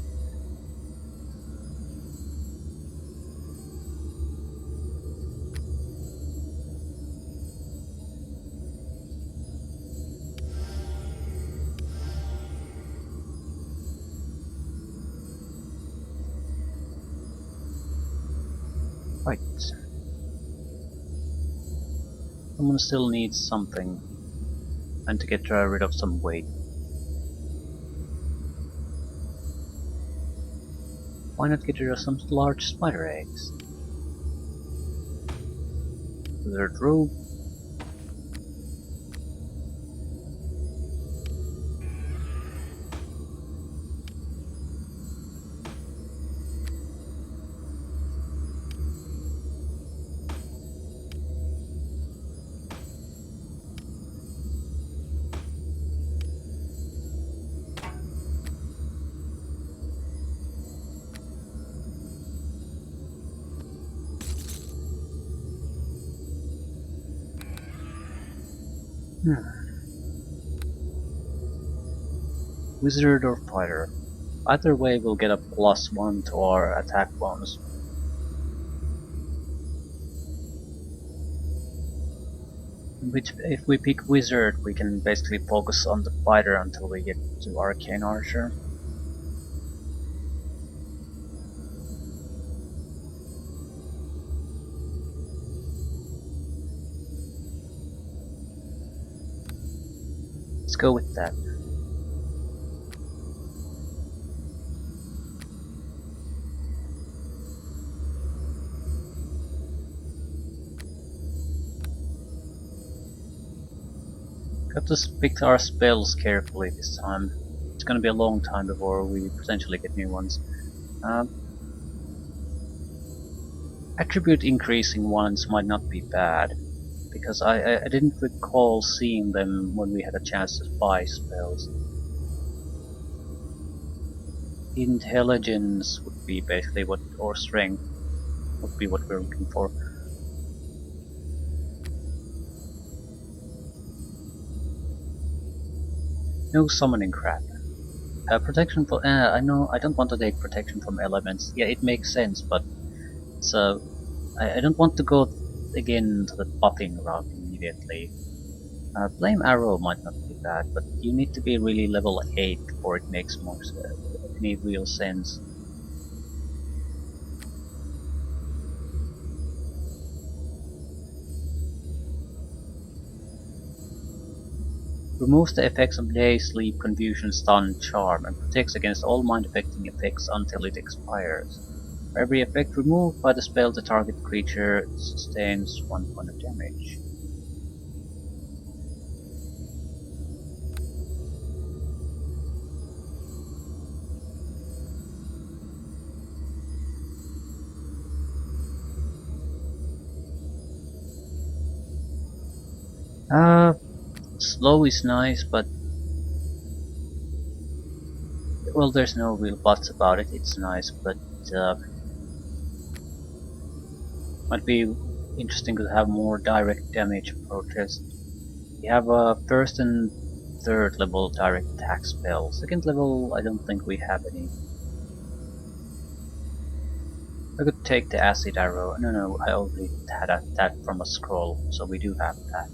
Right. Someone still needs something, and to get rid of some weight. Why not get rid of some large spider eggs? Wizard robe. Wizard or fighter. Either way we'll get a +1 to our attack bonus. Which, if we pick wizard, we can basically focus on the fighter until we get to arcane archer. go with that. Got to pick our spells carefully this time. It's gonna be a long time before we potentially get new ones. Attribute increasing ones might not be bad, because I didn't recall seeing them when we had a chance to buy spells. Intelligence would be basically what, or strength would be what we're looking for. No summoning crap. Protection for, I know, I don't want to take protection from elements. Yeah, it makes sense, but so I don't want to go again to the buffing route immediately. Flame Arrow might not be bad, but you need to be really level 8 before it makes any real sense. Removes the effects of Day, Sleep, Confusion, Stun, Charm, and protects against all mind-affecting effects until it expires. For every effect removed by the spell, the target creature sustains 1 point of damage. Slow is nice, but well, there's no real buts about it. It's nice, but might be interesting to have more direct damage approaches. We have first and third level direct attack spells. Second level, I don't think we have any. I could take the acid arrow. No, I already had that from a scroll, so we do have that.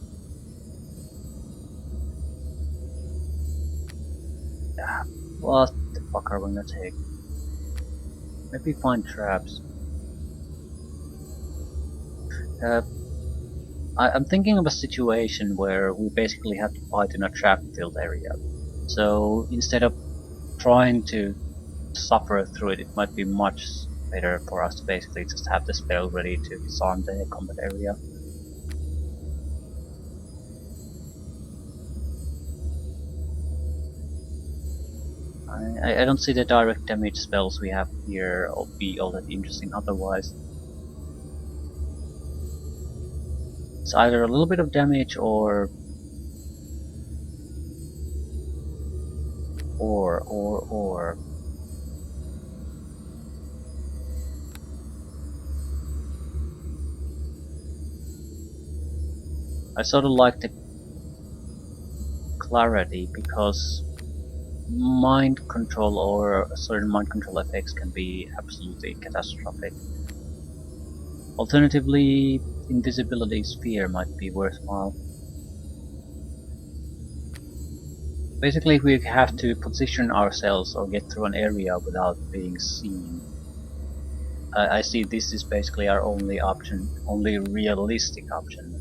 What the fuck are we gonna take? Maybe find traps. I'm thinking of a situation where we basically have to fight in a trap-filled area. So instead of trying to suffer through it, it might be much better for us to basically just have the spell ready to disarm the combat area. I don't see the direct damage spells we have here be all that interesting otherwise. It's either a little bit of damage or I sort of like the clarity because mind control or certain mind control effects can be absolutely catastrophic. Alternatively, invisibility sphere might be worthwhile. Basically, we have to position ourselves or get through an area without being seen. I see this is basically our only option, only realistic option.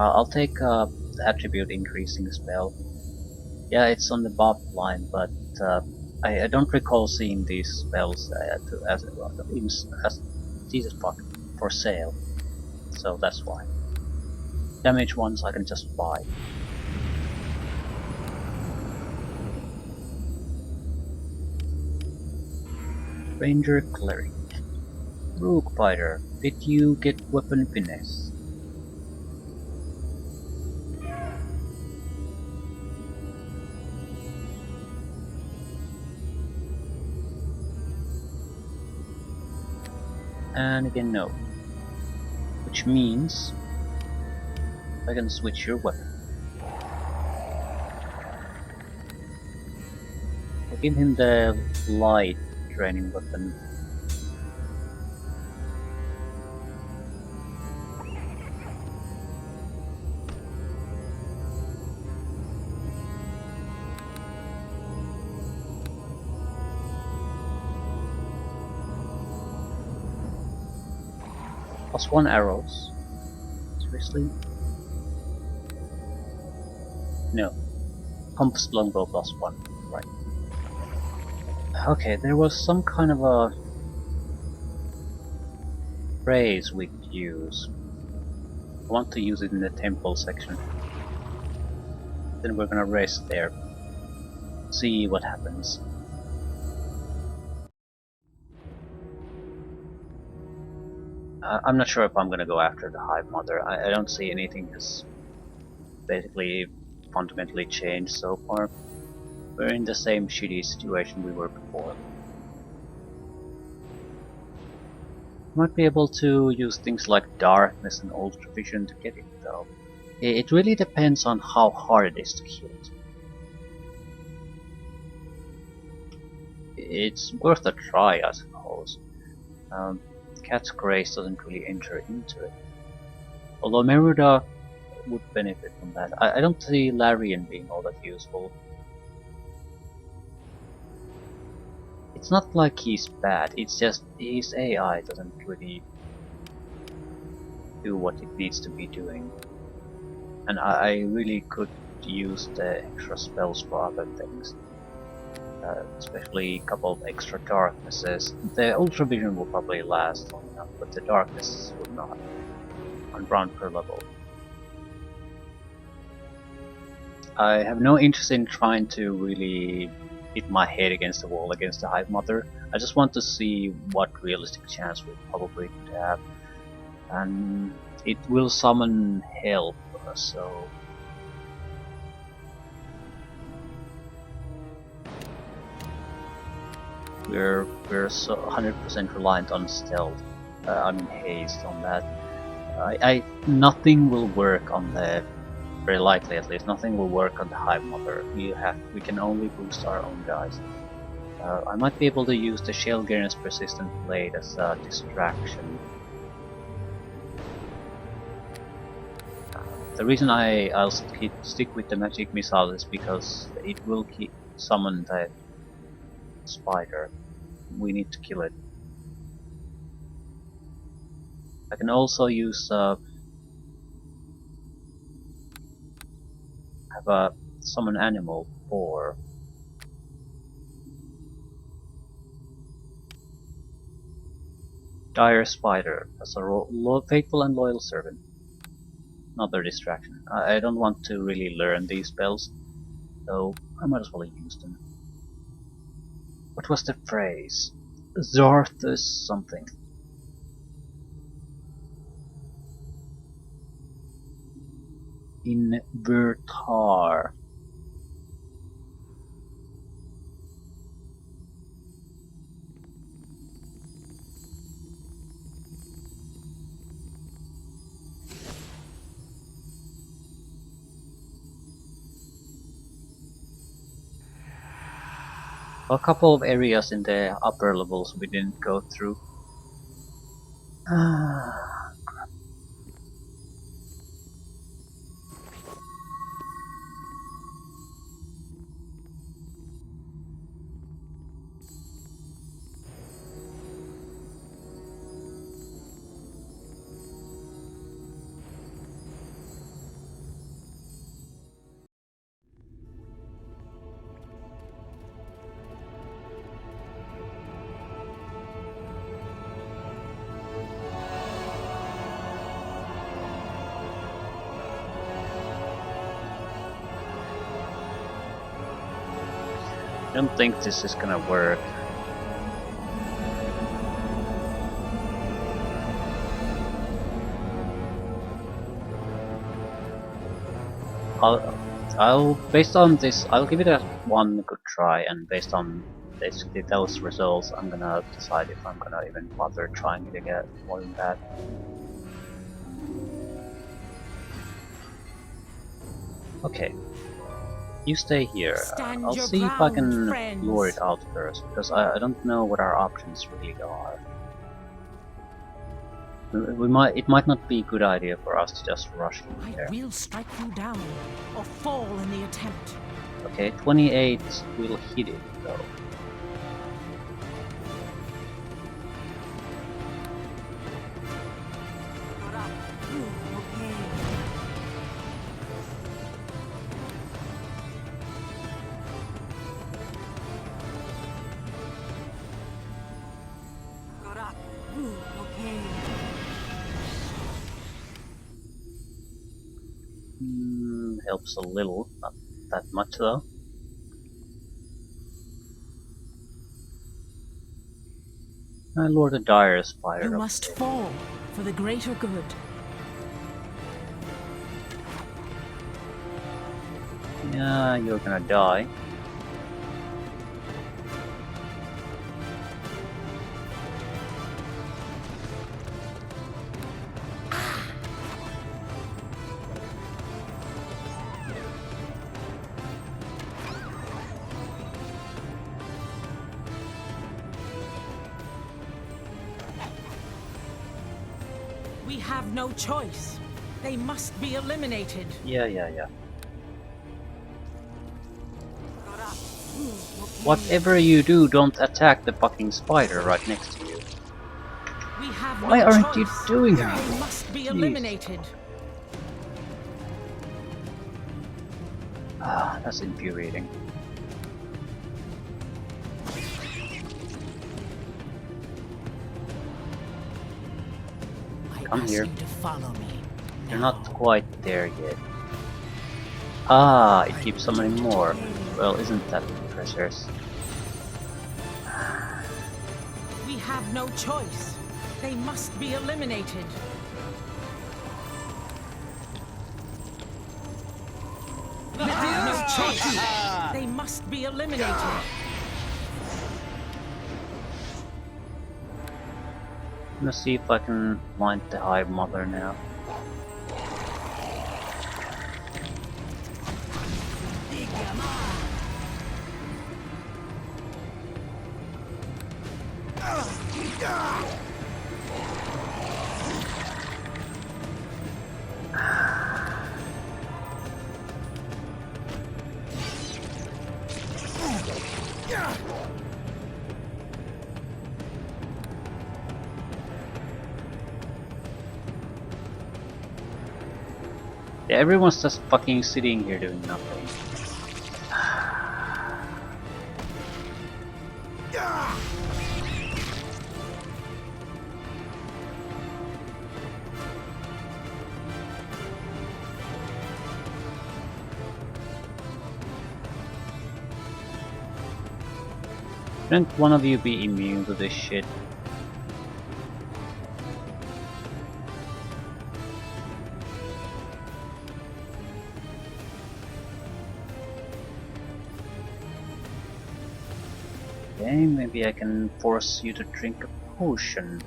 I'll take the attribute increasing spell. Yeah, it's on the buff line, but I don't recall seeing these spells as Jesus fuck for sale. So that's why. Damage ones I can just buy. Ranger Cleric. Rogue Fighter. Did you get weapon finesse? And again no. Which means I can switch your weapon. I'll give him the light training weapon. +1 arrows. Seriously? No. Compass longbow +1. Right. Okay, there was some kind of a phrase we could use. I want to use it in the temple section. Then we're gonna rest there. See what happens. I'm not sure if I'm gonna go after the Hive Mother. I don't see anything has basically fundamentally changed so far. We're in the same shitty situation we were before. Might be able to use things like darkness and ultravision to get it though. It really depends on how hard it is to kill it. It's worth a try, I suppose. Cat's Grace doesn't really enter into it. Although Meruda would benefit from that. I don't see Larian being all that useful. It's not like he's bad, it's just his AI doesn't really do what it needs to be doing. And I really could use the extra spells for other things. Especially a couple of extra darknesses. The ultravision will probably last long enough, but the darknesses will not. 1 round per level. I have no interest in trying to really hit my head against the wall against the Hive Mother. I just want to see what realistic chance we probably could have. And it will summon help, so... We're so 100% reliant on stealth. I mean haste on that. Nothing will work on the, very likely at least, nothing will work on the Hive Mother. We can only boost our own guys. I might be able to use the Shellgaren's Persistent Blade as a distraction. The reason I'll stick with the magic missile is because it will summon the spider. We need to kill it. I can also use have a summon animal for dire spider as a faithful and loyal servant. Another distraction. I don't want to really learn these spells, so I might as well use them. What was the phrase? Zarthus something. Invertar. A couple of areas in the upper levels we didn't go through. Crap. I don't think this is gonna work. Based on this, I'll give it a one good try, and based on basically those results, I'm gonna decide if I'm gonna even bother trying it again more than that. Okay. You stay here. I'll see if I can lure it out first, because I don't know what our options really are. It might not be a good idea for us to just rush in there. I will strike you down, or fall in the attempt. Okay, 28 will hit it though. helps a little, not that much though. I lured a dire spider. You must fall for the greater good. Yeah, you're gonna die. We have no choice. They must be eliminated. Yeah. Whatever you do, don't attack the fucking spider right next to you. We have Why no aren't you choice. doing They that? must be Jeez. eliminated. Ah, that's infuriating. Come here. You to follow me. You're not quite there yet. Ah, it keeps summoning more. Well, isn't that precious? We have no choice. They must be eliminated. We have no choice. They must be eliminated. I'm gonna see if I can find the Hive Mother now. Yeah, everyone's just fucking sitting here doing nothing. Shouldn't one of you be immune to this shit? Okay, maybe I can force you to drink a potion.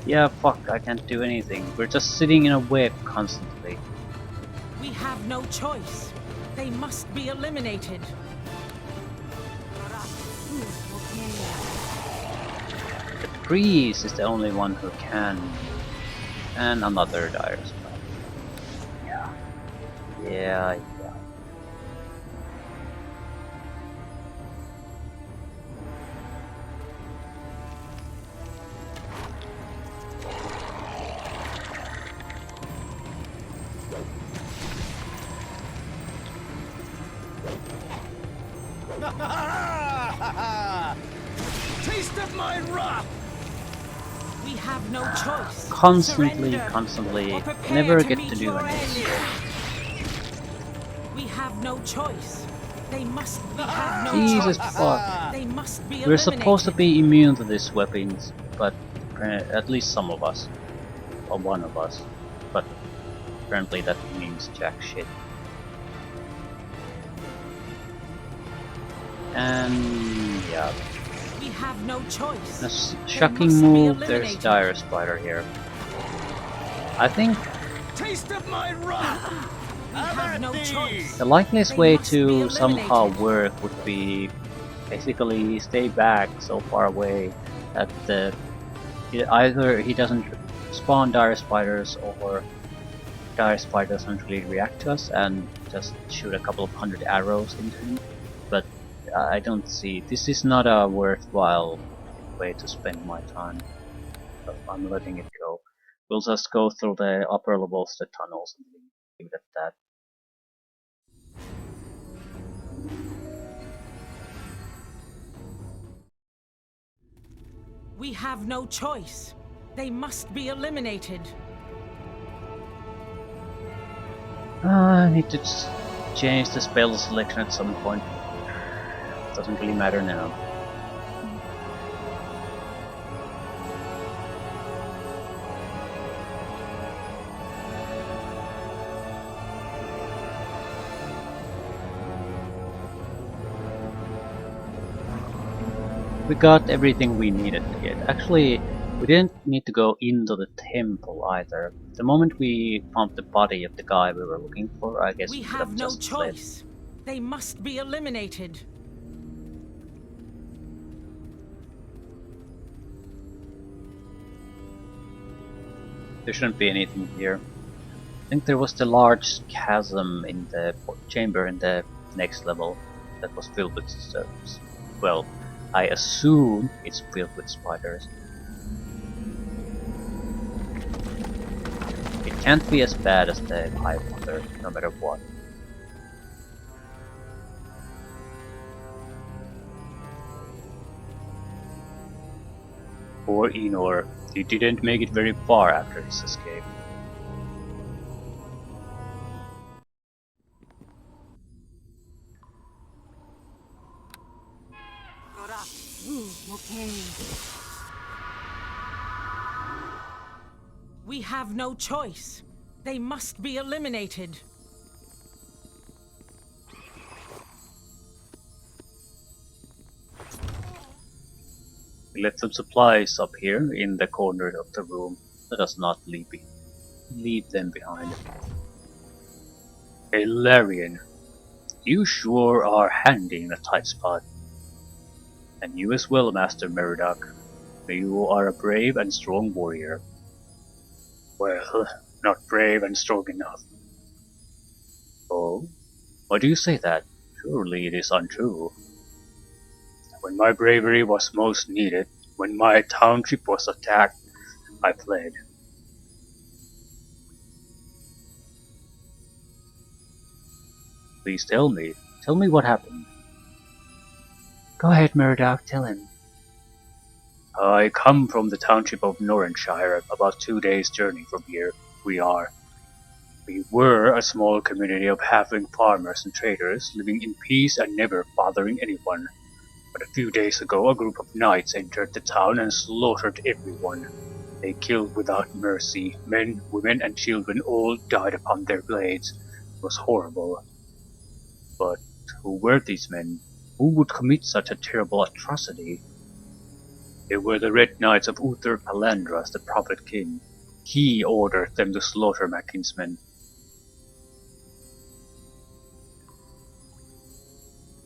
Yeah, fuck, I can't do anything. We're just sitting in a web constantly. We have no choice. They must be eliminated. The priest is the only one who can. And another dire spider. Yeah. Taste of my wrath! We have no choice. Constantly, Surrender or prepare never to get meet to do your anything. end. We have no choice. They must. We have no Jesus choice. fuck. They must be We're eliminated. supposed to be immune to these weapons, but at least some of us. Or one of us. But apparently that means jack shit. And yeah. We have no choice. A They shocking must be move, there's eliminated. dire spider here. I think Taste of my wrath! We have no choice. the likeliest They way must be to somehow eliminated. work would be basically stay back so far away that either he doesn't spawn dire spiders or dire spider doesn't really react to us and just shoot a couple of hundred arrows into him. But I don't see, this is not a worthwhile way to spend my time, but I'm letting it go. We'll just go through the upper levels, the tunnels, and leave it at that. We have no choice. They must be eliminated. I need to change the spell selection at some point. Doesn't really matter now. We got everything we needed to get. Actually, we didn't need to go into the temple either. The moment we found the body of the guy we were looking for, I guess We we could have have no just fled. choice. They must be eliminated. There shouldn't be anything here. I think there was the large chasm in the chamber in the next level that was filled with well, I assume it's filled with spiders. It can't be as bad as the Hive Mother, no matter what. Poor Enor, he didn't make it very far after his escape. We have no choice. They must be eliminated. We left some supplies up here in the corner of the room. Let us not leave them behind. Hey Larian, you sure are handy in a tight spot. And you as well, Master Meridoc. You are a brave and strong warrior. Well, not brave and strong enough. Oh? Why do you say that? Surely it is untrue. When my bravery was most needed, when my township was attacked, I fled. Please tell me. Tell me what happened. Go ahead, Murdoch, tell him. I come from the township of Norrenshire, about 2 days' journey from here. We were a small community of halfling farmers and traders, living in peace and never bothering anyone. But a few days ago, a group of knights entered the town and slaughtered everyone. They killed without mercy. Men, women, and children all died upon their blades. It was horrible. But who were these men? Who would commit such a terrible atrocity? They were the Red Knights of Uther Palandras, the Prophet King. He ordered them to slaughter my kinsmen.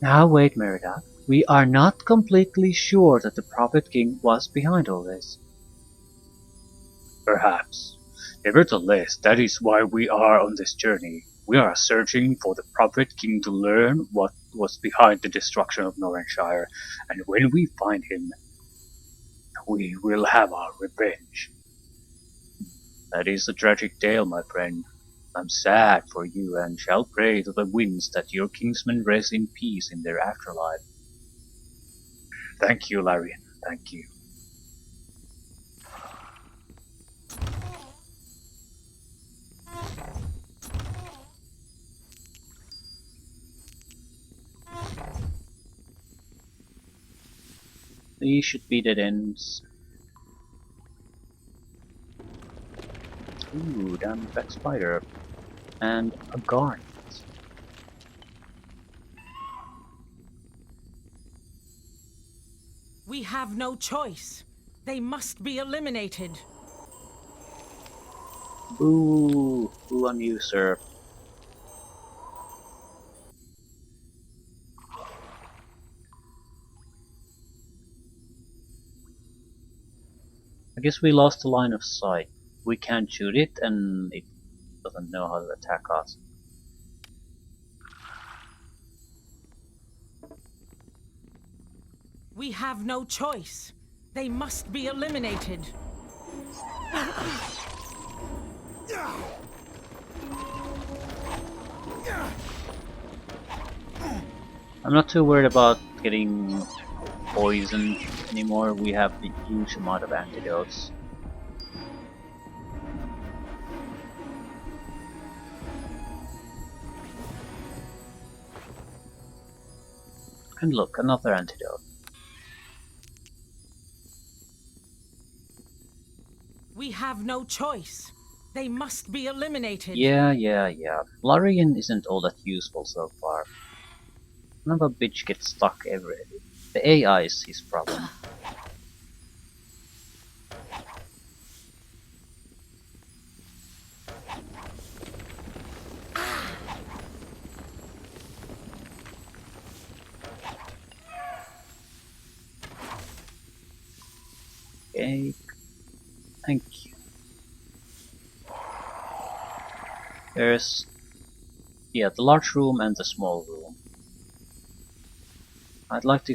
Now wait, Murdoch. We are not completely sure that the Prophet King was behind all this. Perhaps. Nevertheless, that is why we are on this journey. We are searching for the Prophet King to learn what was behind the destruction of Norrenshire, and when we find him, we will have our revenge. That is a tragic tale, my friend. I'm sad for you and shall pray to the winds that your kinsmen rest in peace in their afterlife. Thank you, Larian. Thank you. These should be dead ends. Ooh, damn fat spider. And a garnet. We have no choice. They must be eliminated. Boo! Boo on you, sir. I guess we lost the line of sight. We can't shoot it, and it doesn't know how to attack us. We have no choice. They must be eliminated. I'm not too worried about getting poisoned anymore. We have a huge amount of antidotes. And look, another antidote. We have no choice. They must be eliminated. Yeah. Larian isn't all that useful so far. None of a bitch gets stuck every. The AI is his problem. Okay, thank you. There's, yeah, the large room and the small room. I'd like to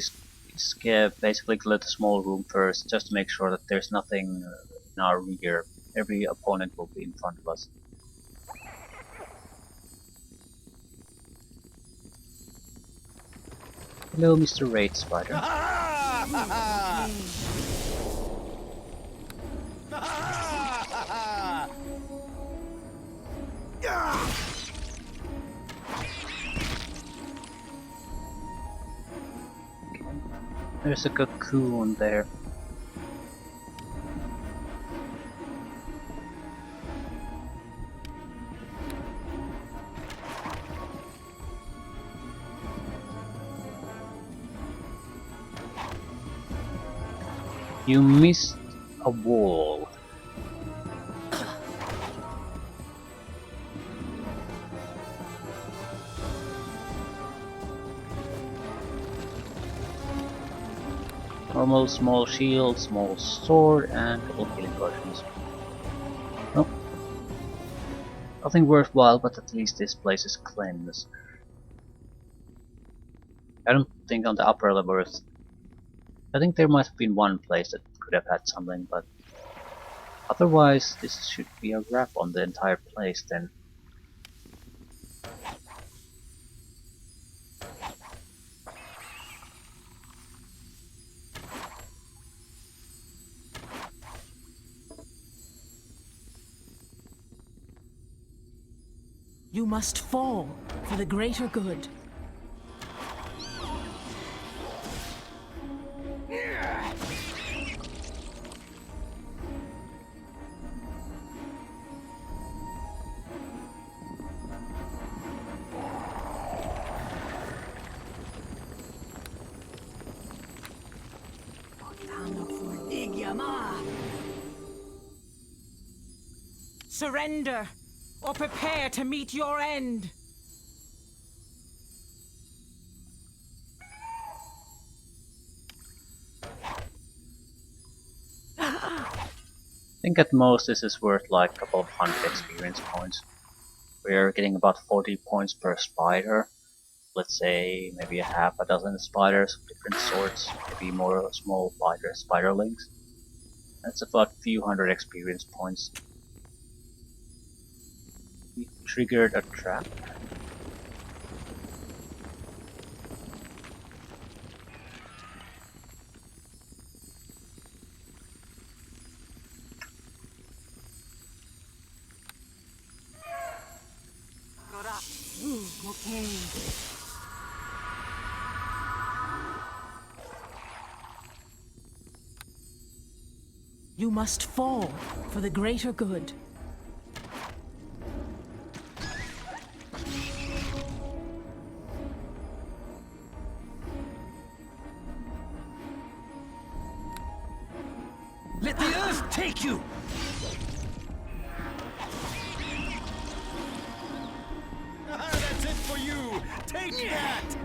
basically clear the small room first, just to make sure that there's nothing in our rear. Every opponent will be in front of us. Hello, Mr. Raid Spider. There's a cocoon there. You missed a wall. Normal, small shield, small sword, and couple healing potions. Nope. Nothing worthwhile, but at least this place is cleansed. I don't think on the upper levels. I think there might have been one place that could have had something, but otherwise this should be a wrap on the entire place then. You must fall for the greater good. Surrender, or prepare to meet your end. I think at most this is worth like a couple of hundred experience points. We're getting about 40 points per spider. Let's say maybe a half a dozen spiders of different sorts, maybe more small spiderlings. That's about a few hundred experience points. We triggered a trap. Okay. You must fall for the greater good. Let the earth take you! That's it for you! Take that!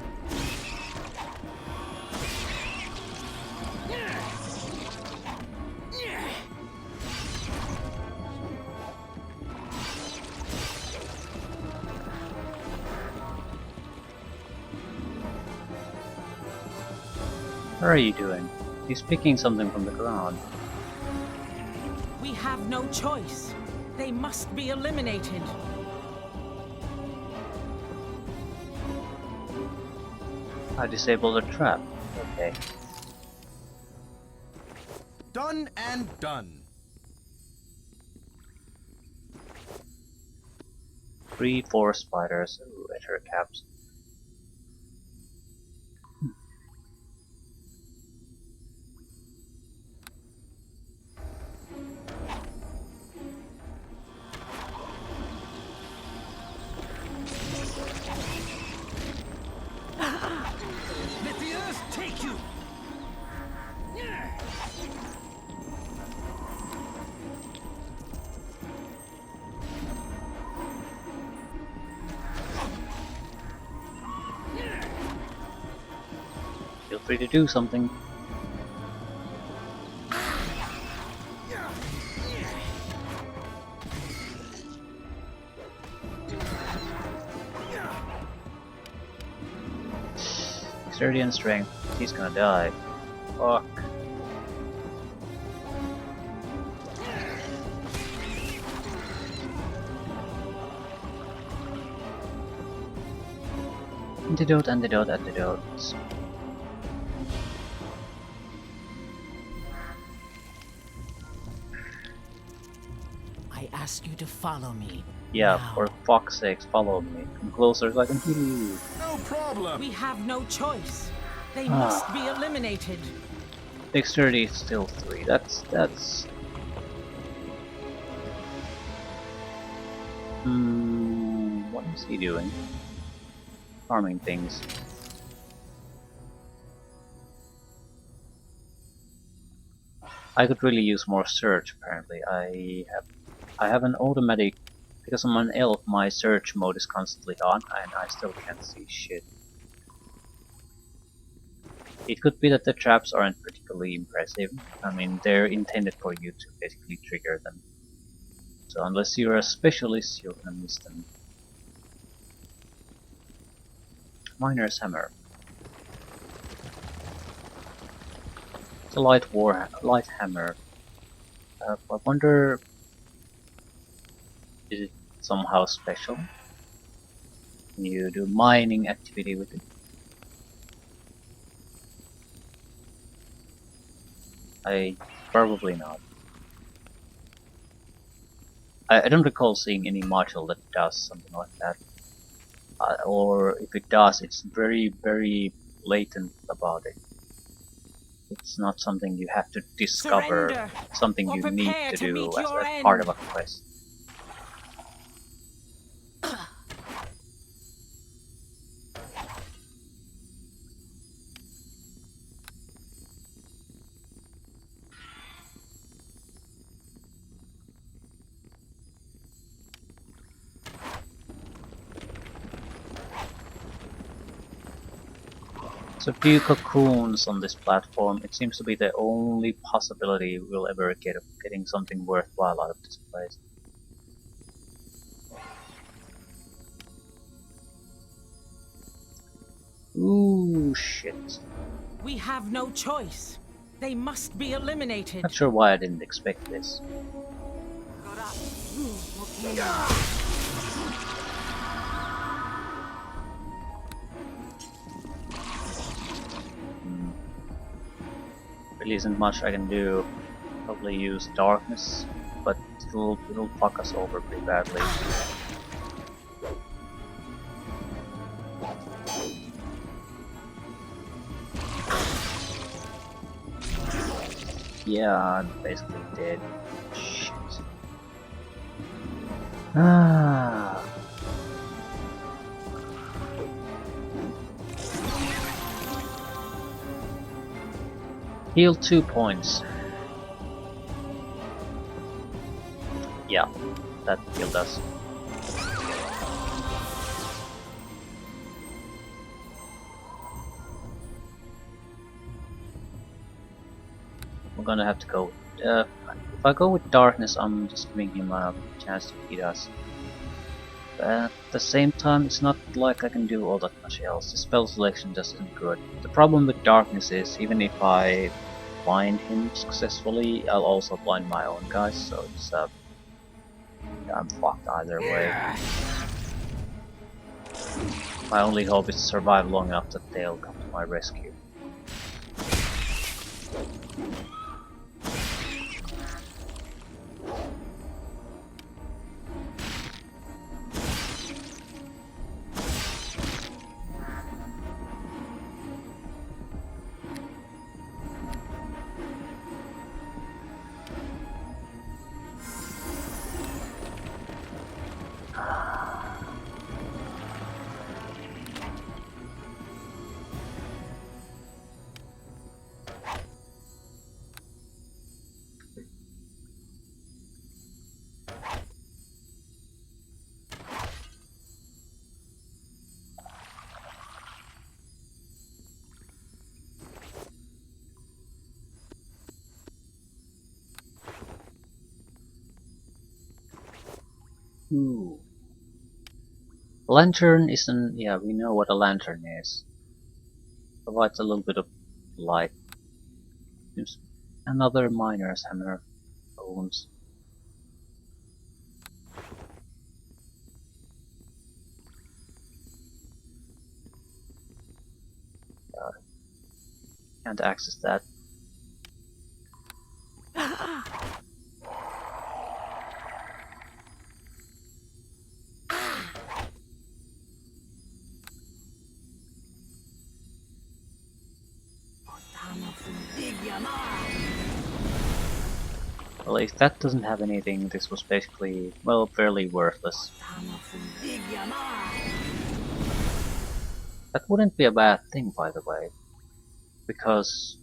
How are you doing? He's picking something from the ground. We have no choice. They must be eliminated. I disabled the trap. Okay. Done and done. 3, 4 spiders. Ooh, enter caps. Let the earth take you! Feel free to do something. Dexterity and strength. He's gonna die. Fuck. Antidote, antidote, antidote. I ask you to follow me. Yeah, now. for fuck's sakes, follow me. Come closer so I can heal you. No problem. We have no choice. They must be eliminated. Dexterity is still 3. That's what is he doing? Farming things. I could really use more search apparently. I have an automatic, because I'm an elf, my search mode is constantly on and I still can't see shit. It could be that the traps aren't particularly impressive. I mean, they're intended for you to basically trigger them. So unless you're a specialist, you're gonna miss them. Miner's Hammer. It's a light hammer. I wonder, is it somehow special? Can you do mining activity with it? Probably not. I don't recall seeing any module that does something like that. Or if it does, it's very, very blatant about it. It's not something you have to discover, Surrender, something or you need prepare to to do meet as your part end. of a quest. So few cocoons on this platform. It seems to be the only possibility we'll ever get of getting something worthwhile out of this place. Ooh, shit. We have no choice. They must be eliminated. Not sure why I didn't expect this. Really isn't much I can do. Probably use darkness, but it'll fuck us over pretty badly. Yeah, I'm basically dead. Shit. Ah. Heal 2 points. Yeah, that healed us. We're gonna have to go. If I go with darkness, I'm just giving him a chance to beat us. But at the same time, it's not like I can do all that much else. The spell selection just isn't good. The problem with darkness is, even if I blind him successfully, I'll also blind my own guys, so it's I'm fucked either way. My only hope is to survive long enough that they'll come to my rescue. Ooh. Lantern isn't. Yeah, we know what a lantern is. Provides a little bit of light. Seems another miner's hammer owns. Can't access that. Well, if that doesn't have anything, this was basically, well, fairly worthless. That wouldn't be a bad thing, by the way, because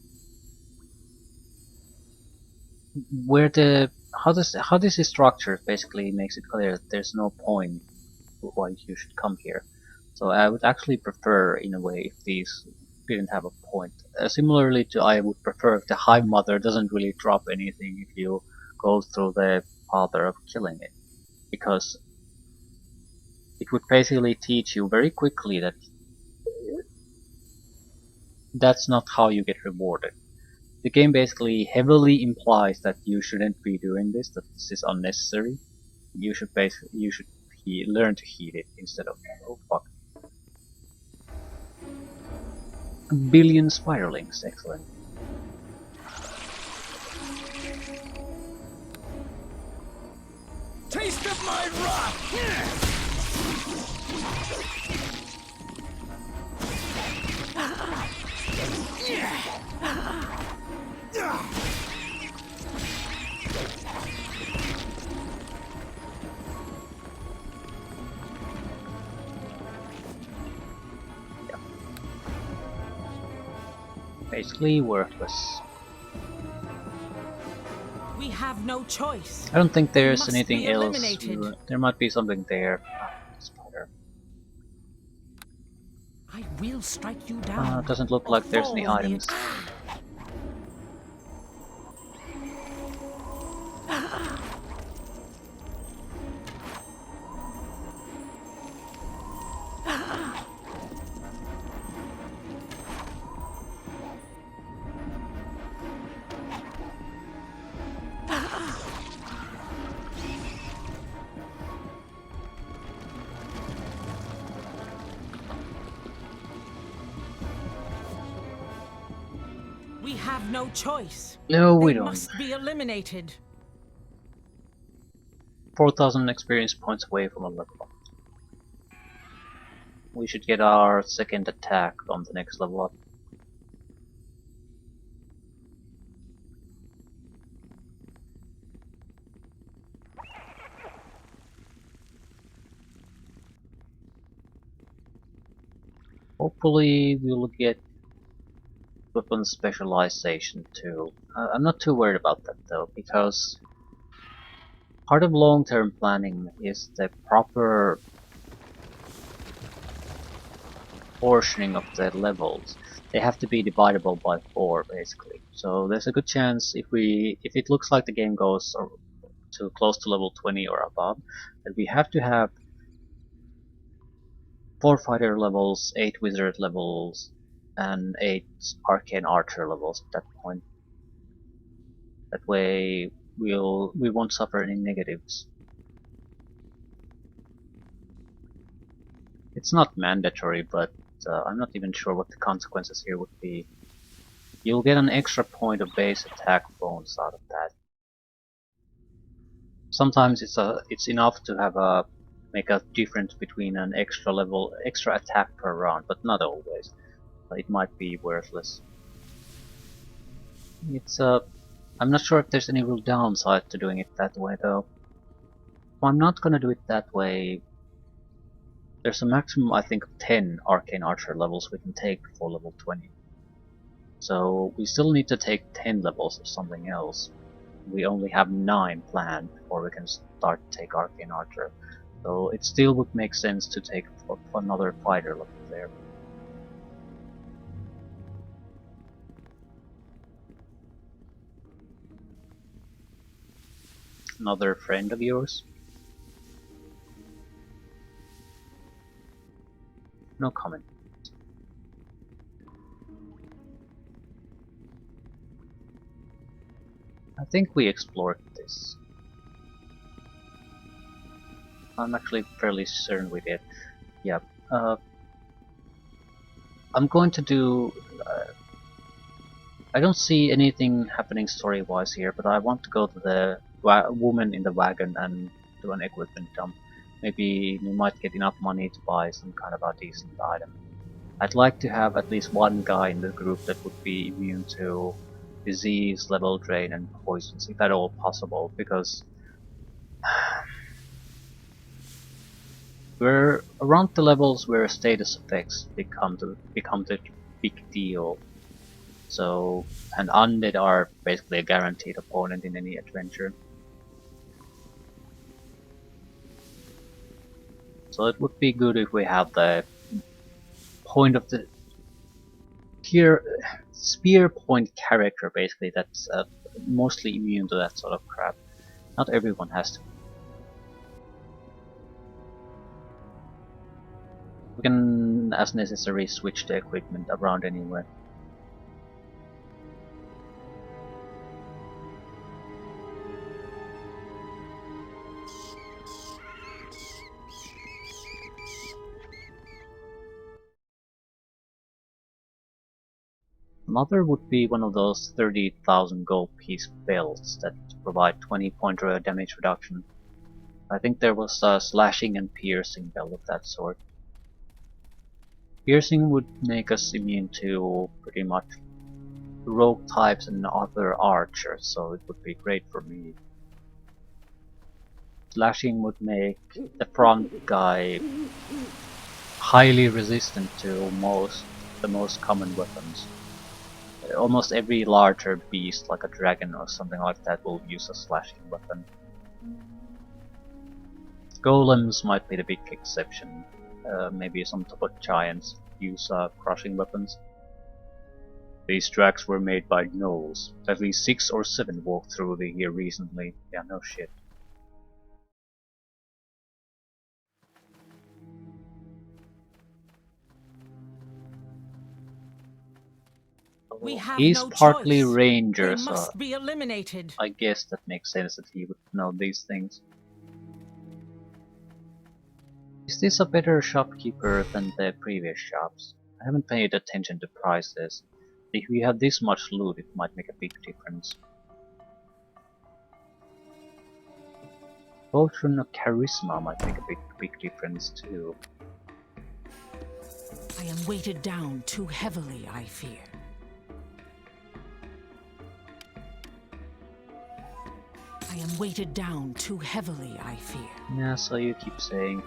how this is structured basically makes it clear that there's no point why you should come here. So I would actually prefer, in a way, if these didn't have a point. Similarly to, I would prefer if the Hive Mother doesn't really drop anything if you go through the path of killing it, because it would basically teach you very quickly that that's not how you get rewarded. The game basically heavily implies that you shouldn't be doing this, that this is unnecessary. You should learn to heed it instead of, oh fuck. A billion spiralings, excellent. Taste of my wrath! Basically worthless. We have no choice. I don't think there's must anything be else. eliminated. There might be something there. Spider. I will strike you down. Doesn't look or like there's fall any in the items. We have no choice. No, we They don't. must be eliminated. 4,000 experience points away from a level up. We should get our second attack on the next level up. Hopefully we'll get weapon specialization too. I'm not too worried about that though, because part of long-term planning is the proper portioning of the levels. They have to be dividable by 4 basically. So there's a good chance if it looks like the game goes to close to level 20 or above, that we have to have 4 fighter levels, 8 wizard levels, and 8 arcane archer levels at that point. That way we won't suffer any negatives. It's not mandatory, but I'm not even sure what the consequences here would be. You'll get an extra point of base attack bonus out of that. Sometimes it's enough to have a make a difference between an extra attack per round, but not always. It might be worthless. I'm not sure if there's any real downside to doing it that way though. If I'm not gonna do it that way, there's a maximum I think of 10 Arcane Archer levels we can take before level 20. So we still need to take 10 levels of something else. We only have 9 planned before we can start to take Arcane Archer. So it still would make sense to take another fighter level there. Another friend of yours? No comment. I think we explored this. I'm actually fairly certain we did. Yeah. I'm going to do... I don't see anything happening story-wise here, but I want to go to the woman in the wagon and do an equipment dump. Maybe we might get enough money to buy some kind of a decent item. I'd like to have at least one guy in the group that would be immune to disease, level drain, and poisons, if at all possible, because we're around the levels where status effects become the big deal. So, and undead are basically a guaranteed opponent in any adventure. So it would be good if we have the point of the spear point character, basically, that's mostly immune to that sort of crap. Not everyone has to. We can, as necessary, switch the equipment around anyway. Another would be one of those 30,000 gold piece belts that provide 20 point damage reduction. I think there was a slashing and piercing belt of that sort. Piercing would make us immune to pretty much rogue types and other archers, so it would be great for me. Slashing would make the front guy highly resistant to the most common weapons. Almost every larger beast, like a dragon or something like that, will use a slashing weapon. Golems might be the big exception. Maybe some type of giants use crushing weapons. These tracks were made by gnolls. At least 6 or 7 walked through here recently. Yeah, no shit. We have He's no partly choice. ranger, They so must be eliminated. I guess that makes sense that he would know these things. Is this a better shopkeeper than the previous shops? I haven't paid attention to prices. If we have this much loot, it might make a big difference. Potion of Charisma might make a big difference too. I am weighted down too heavily, I fear. I am weighted down too heavily, I fear. Yeah, so you keep saying.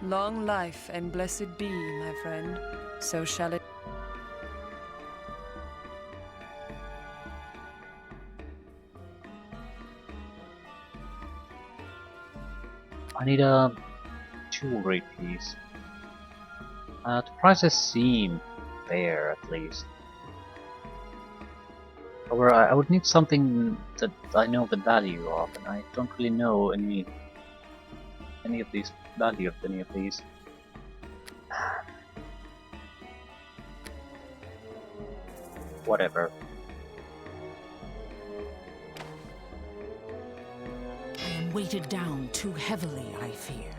Long life and blessed be, my friend. So shall it. I need a jewelry piece. The prices seem fair, at least. However, I would need something that I know the value of, and I don't really know any of these value of any of these. whatever. I am weighted down too heavily, I fear.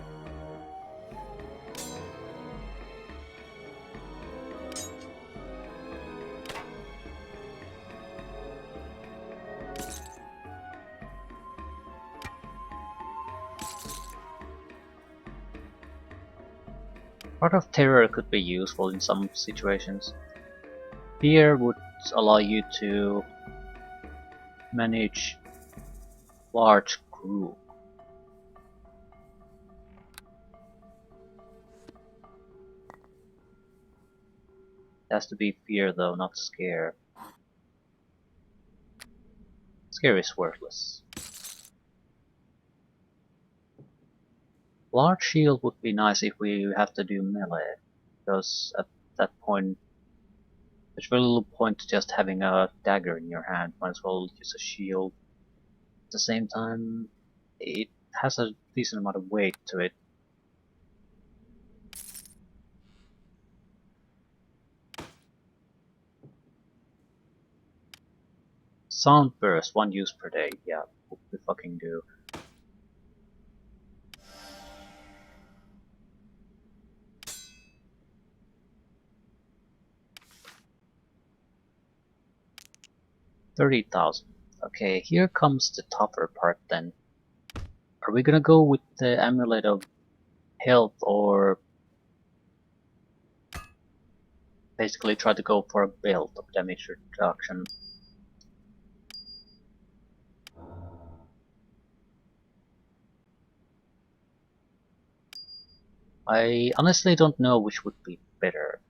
Part of terror could be useful in some situations. Fear would allow you to manage large group. It has to be fear though, not scare. Scare is worthless. Large shield would be nice if we have to do melee, because at that point there's very little point to just having a dagger in your hand. Might as well use a shield. At the same time, it has a decent amount of weight to it. Sound burst, 1 use per day. Yeah, what we fucking do. $30,000. Okay, here comes the tougher part then. Are we gonna go with the amulet of health or basically try to go for a belt of damage reduction? I honestly don't know which would be better.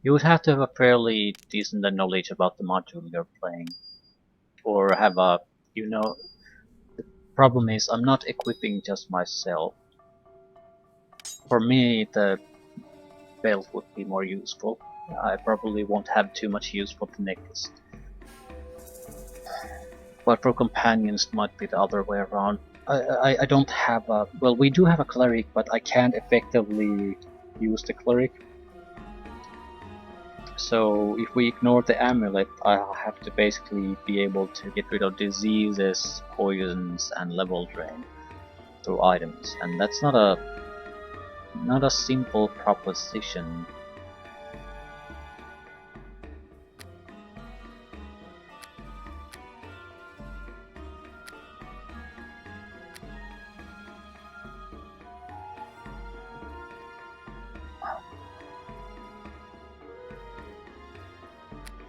You would have to have a fairly decent knowledge about the module you're playing. Or have a, you know, the problem is I'm not equipping just myself. For me, the belt would be more useful. I probably won't have too much use for the necklace. But for companions, it might be the other way around. I don't have a... Well, we do have a cleric, but I can't effectively use the cleric. So if we ignore the amulet, I'll have to basically be able to get rid of diseases, poisons, and level drain through items, and that's not a simple proposition.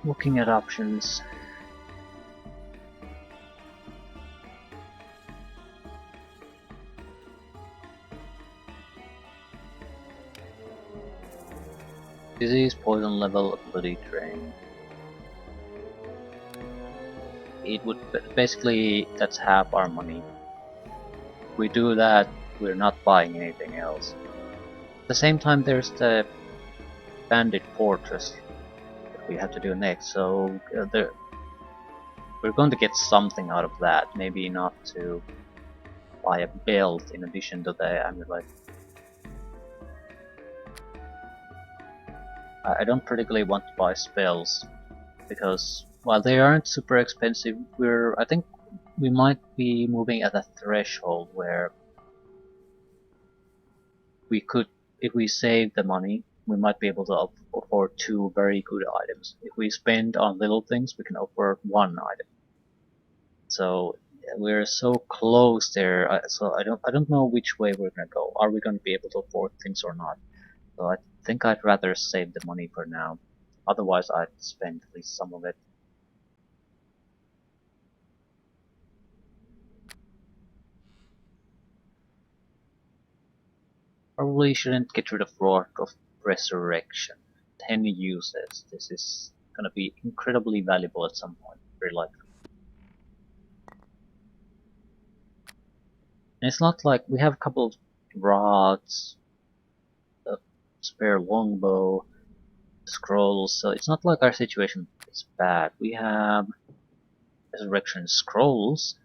Looking at options. Disease, poison level, ability drain. It would basically, that's half our money. If we do that, we're not buying anything else. At the same time, there's the Bandit Fortress that we have to do next, so we're going to get something out of that. Maybe not to buy a belt in addition to the amulet. I don't particularly want to buy spells, because while they aren't super expensive, I think we might be moving at a threshold where we could, if we save the money, we might be able to afford 2 very good items. If we spend on little things, we can afford 1 item. So we're so close there. So I don't know which way we're gonna go. Are we gonna be able to afford things or not? So I think I'd rather save the money for now. Otherwise, I'd spend at least some of it. Probably shouldn't get rid of Rock of Resurrection. 10 uses. This is gonna be incredibly valuable at some point, very likely. And it's not like we have a couple of rods, a spare longbow, scrolls, so it's not like our situation is bad. We have resurrection scrolls,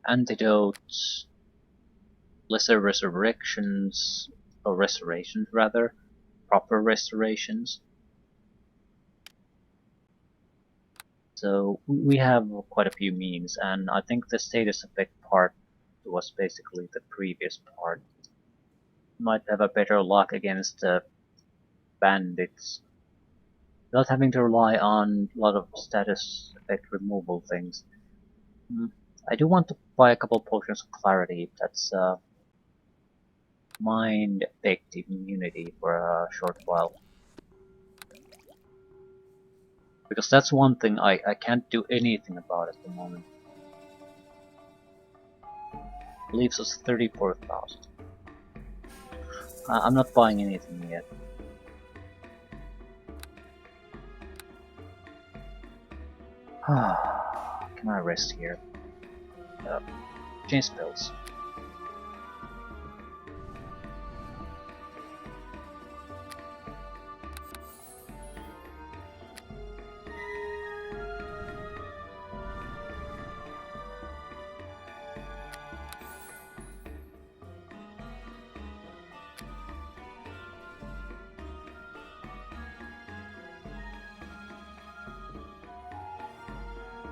antidotes, lesser resurrections, or restorations rather, proper restorations. So we have quite a few means, and I think the status effect part was basically the previous part. Might have a better luck against the bandits without having to rely on a lot of status effect removal things. I do want to buy a couple potions of clarity. That's mind effect immunity for a short while. Because that's one thing I can't do anything about at the moment. Leaves us 34,000. I'm not buying anything yet. Can I rest here? Change spells.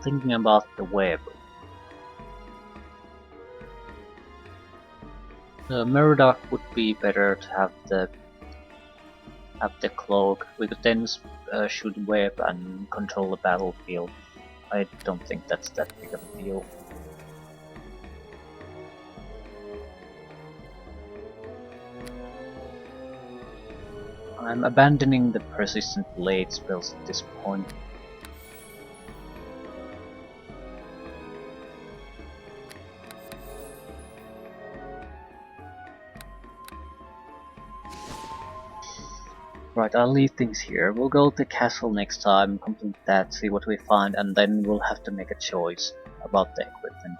Thinking about the web. The Meridoc would be better to have the cloak. We could then shoot web and control the battlefield. I don't think that's that big of a deal. I'm abandoning the persistent blade spells at this point. Right, I'll leave things here. We'll go to the castle next time, complete that, see what we find, and then we'll have to make a choice about the equipment.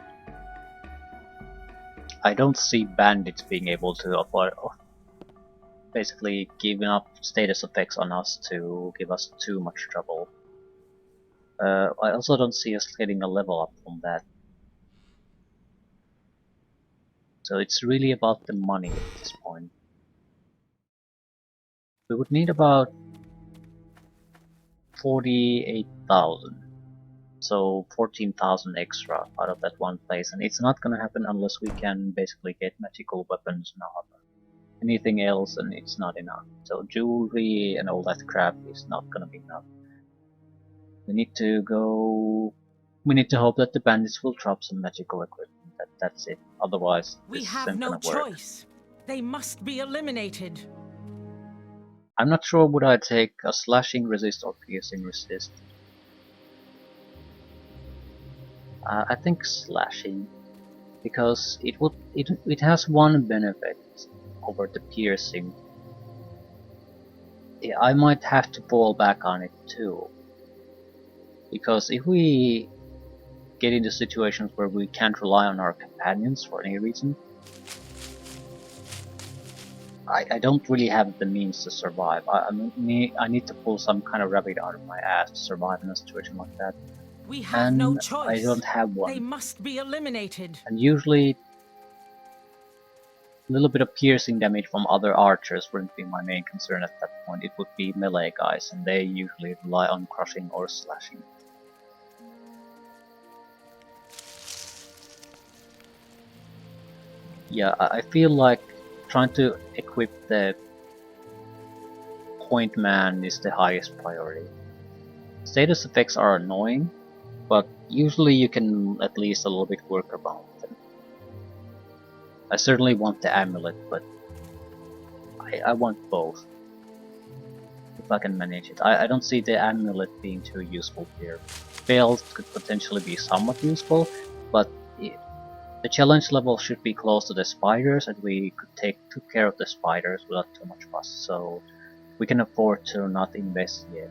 I don't see bandits being able to apply, basically giving up status effects on us to give us too much trouble. I also don't see us getting a level up from that. So it's really about the money at this point. We would need about 48,000, so 14,000 extra out of that one place, and it's not gonna happen unless we can basically get magical weapons now. Anything else and it's not enough. So jewelry and all that crap is not gonna be enough. We need to go. We need to hope that the bandits will drop some magical equipment. That's it. Otherwise, We this have isn't no gonna work. choice. They must be eliminated. I'm not sure would I take a slashing resist or piercing resist. I think slashing, because it has one benefit over the piercing. Yeah, I might have to fall back on it too, because if we get into situations where we can't rely on our companions for any reason, I don't really have the means to survive. I need to pull some kind of rabbit out of my ass to survive in a situation like that. We have no And choice. I don't have They one. must be eliminated. And usually, a little bit of piercing damage from other archers wouldn't be my main concern at that point. It would be melee guys, and they usually rely on crushing or slashing. Yeah, I feel like trying to equip the point man is the highest priority. Status effects are annoying, but usually you can at least a little bit work around them. I certainly want the amulet, but I want both. If I can manage it. I don't see the amulet being too useful here. Bells could potentially be somewhat useful, but the challenge level should be close to the spiders, and we could take care of the spiders without too much fuss, so we can afford to not invest yet.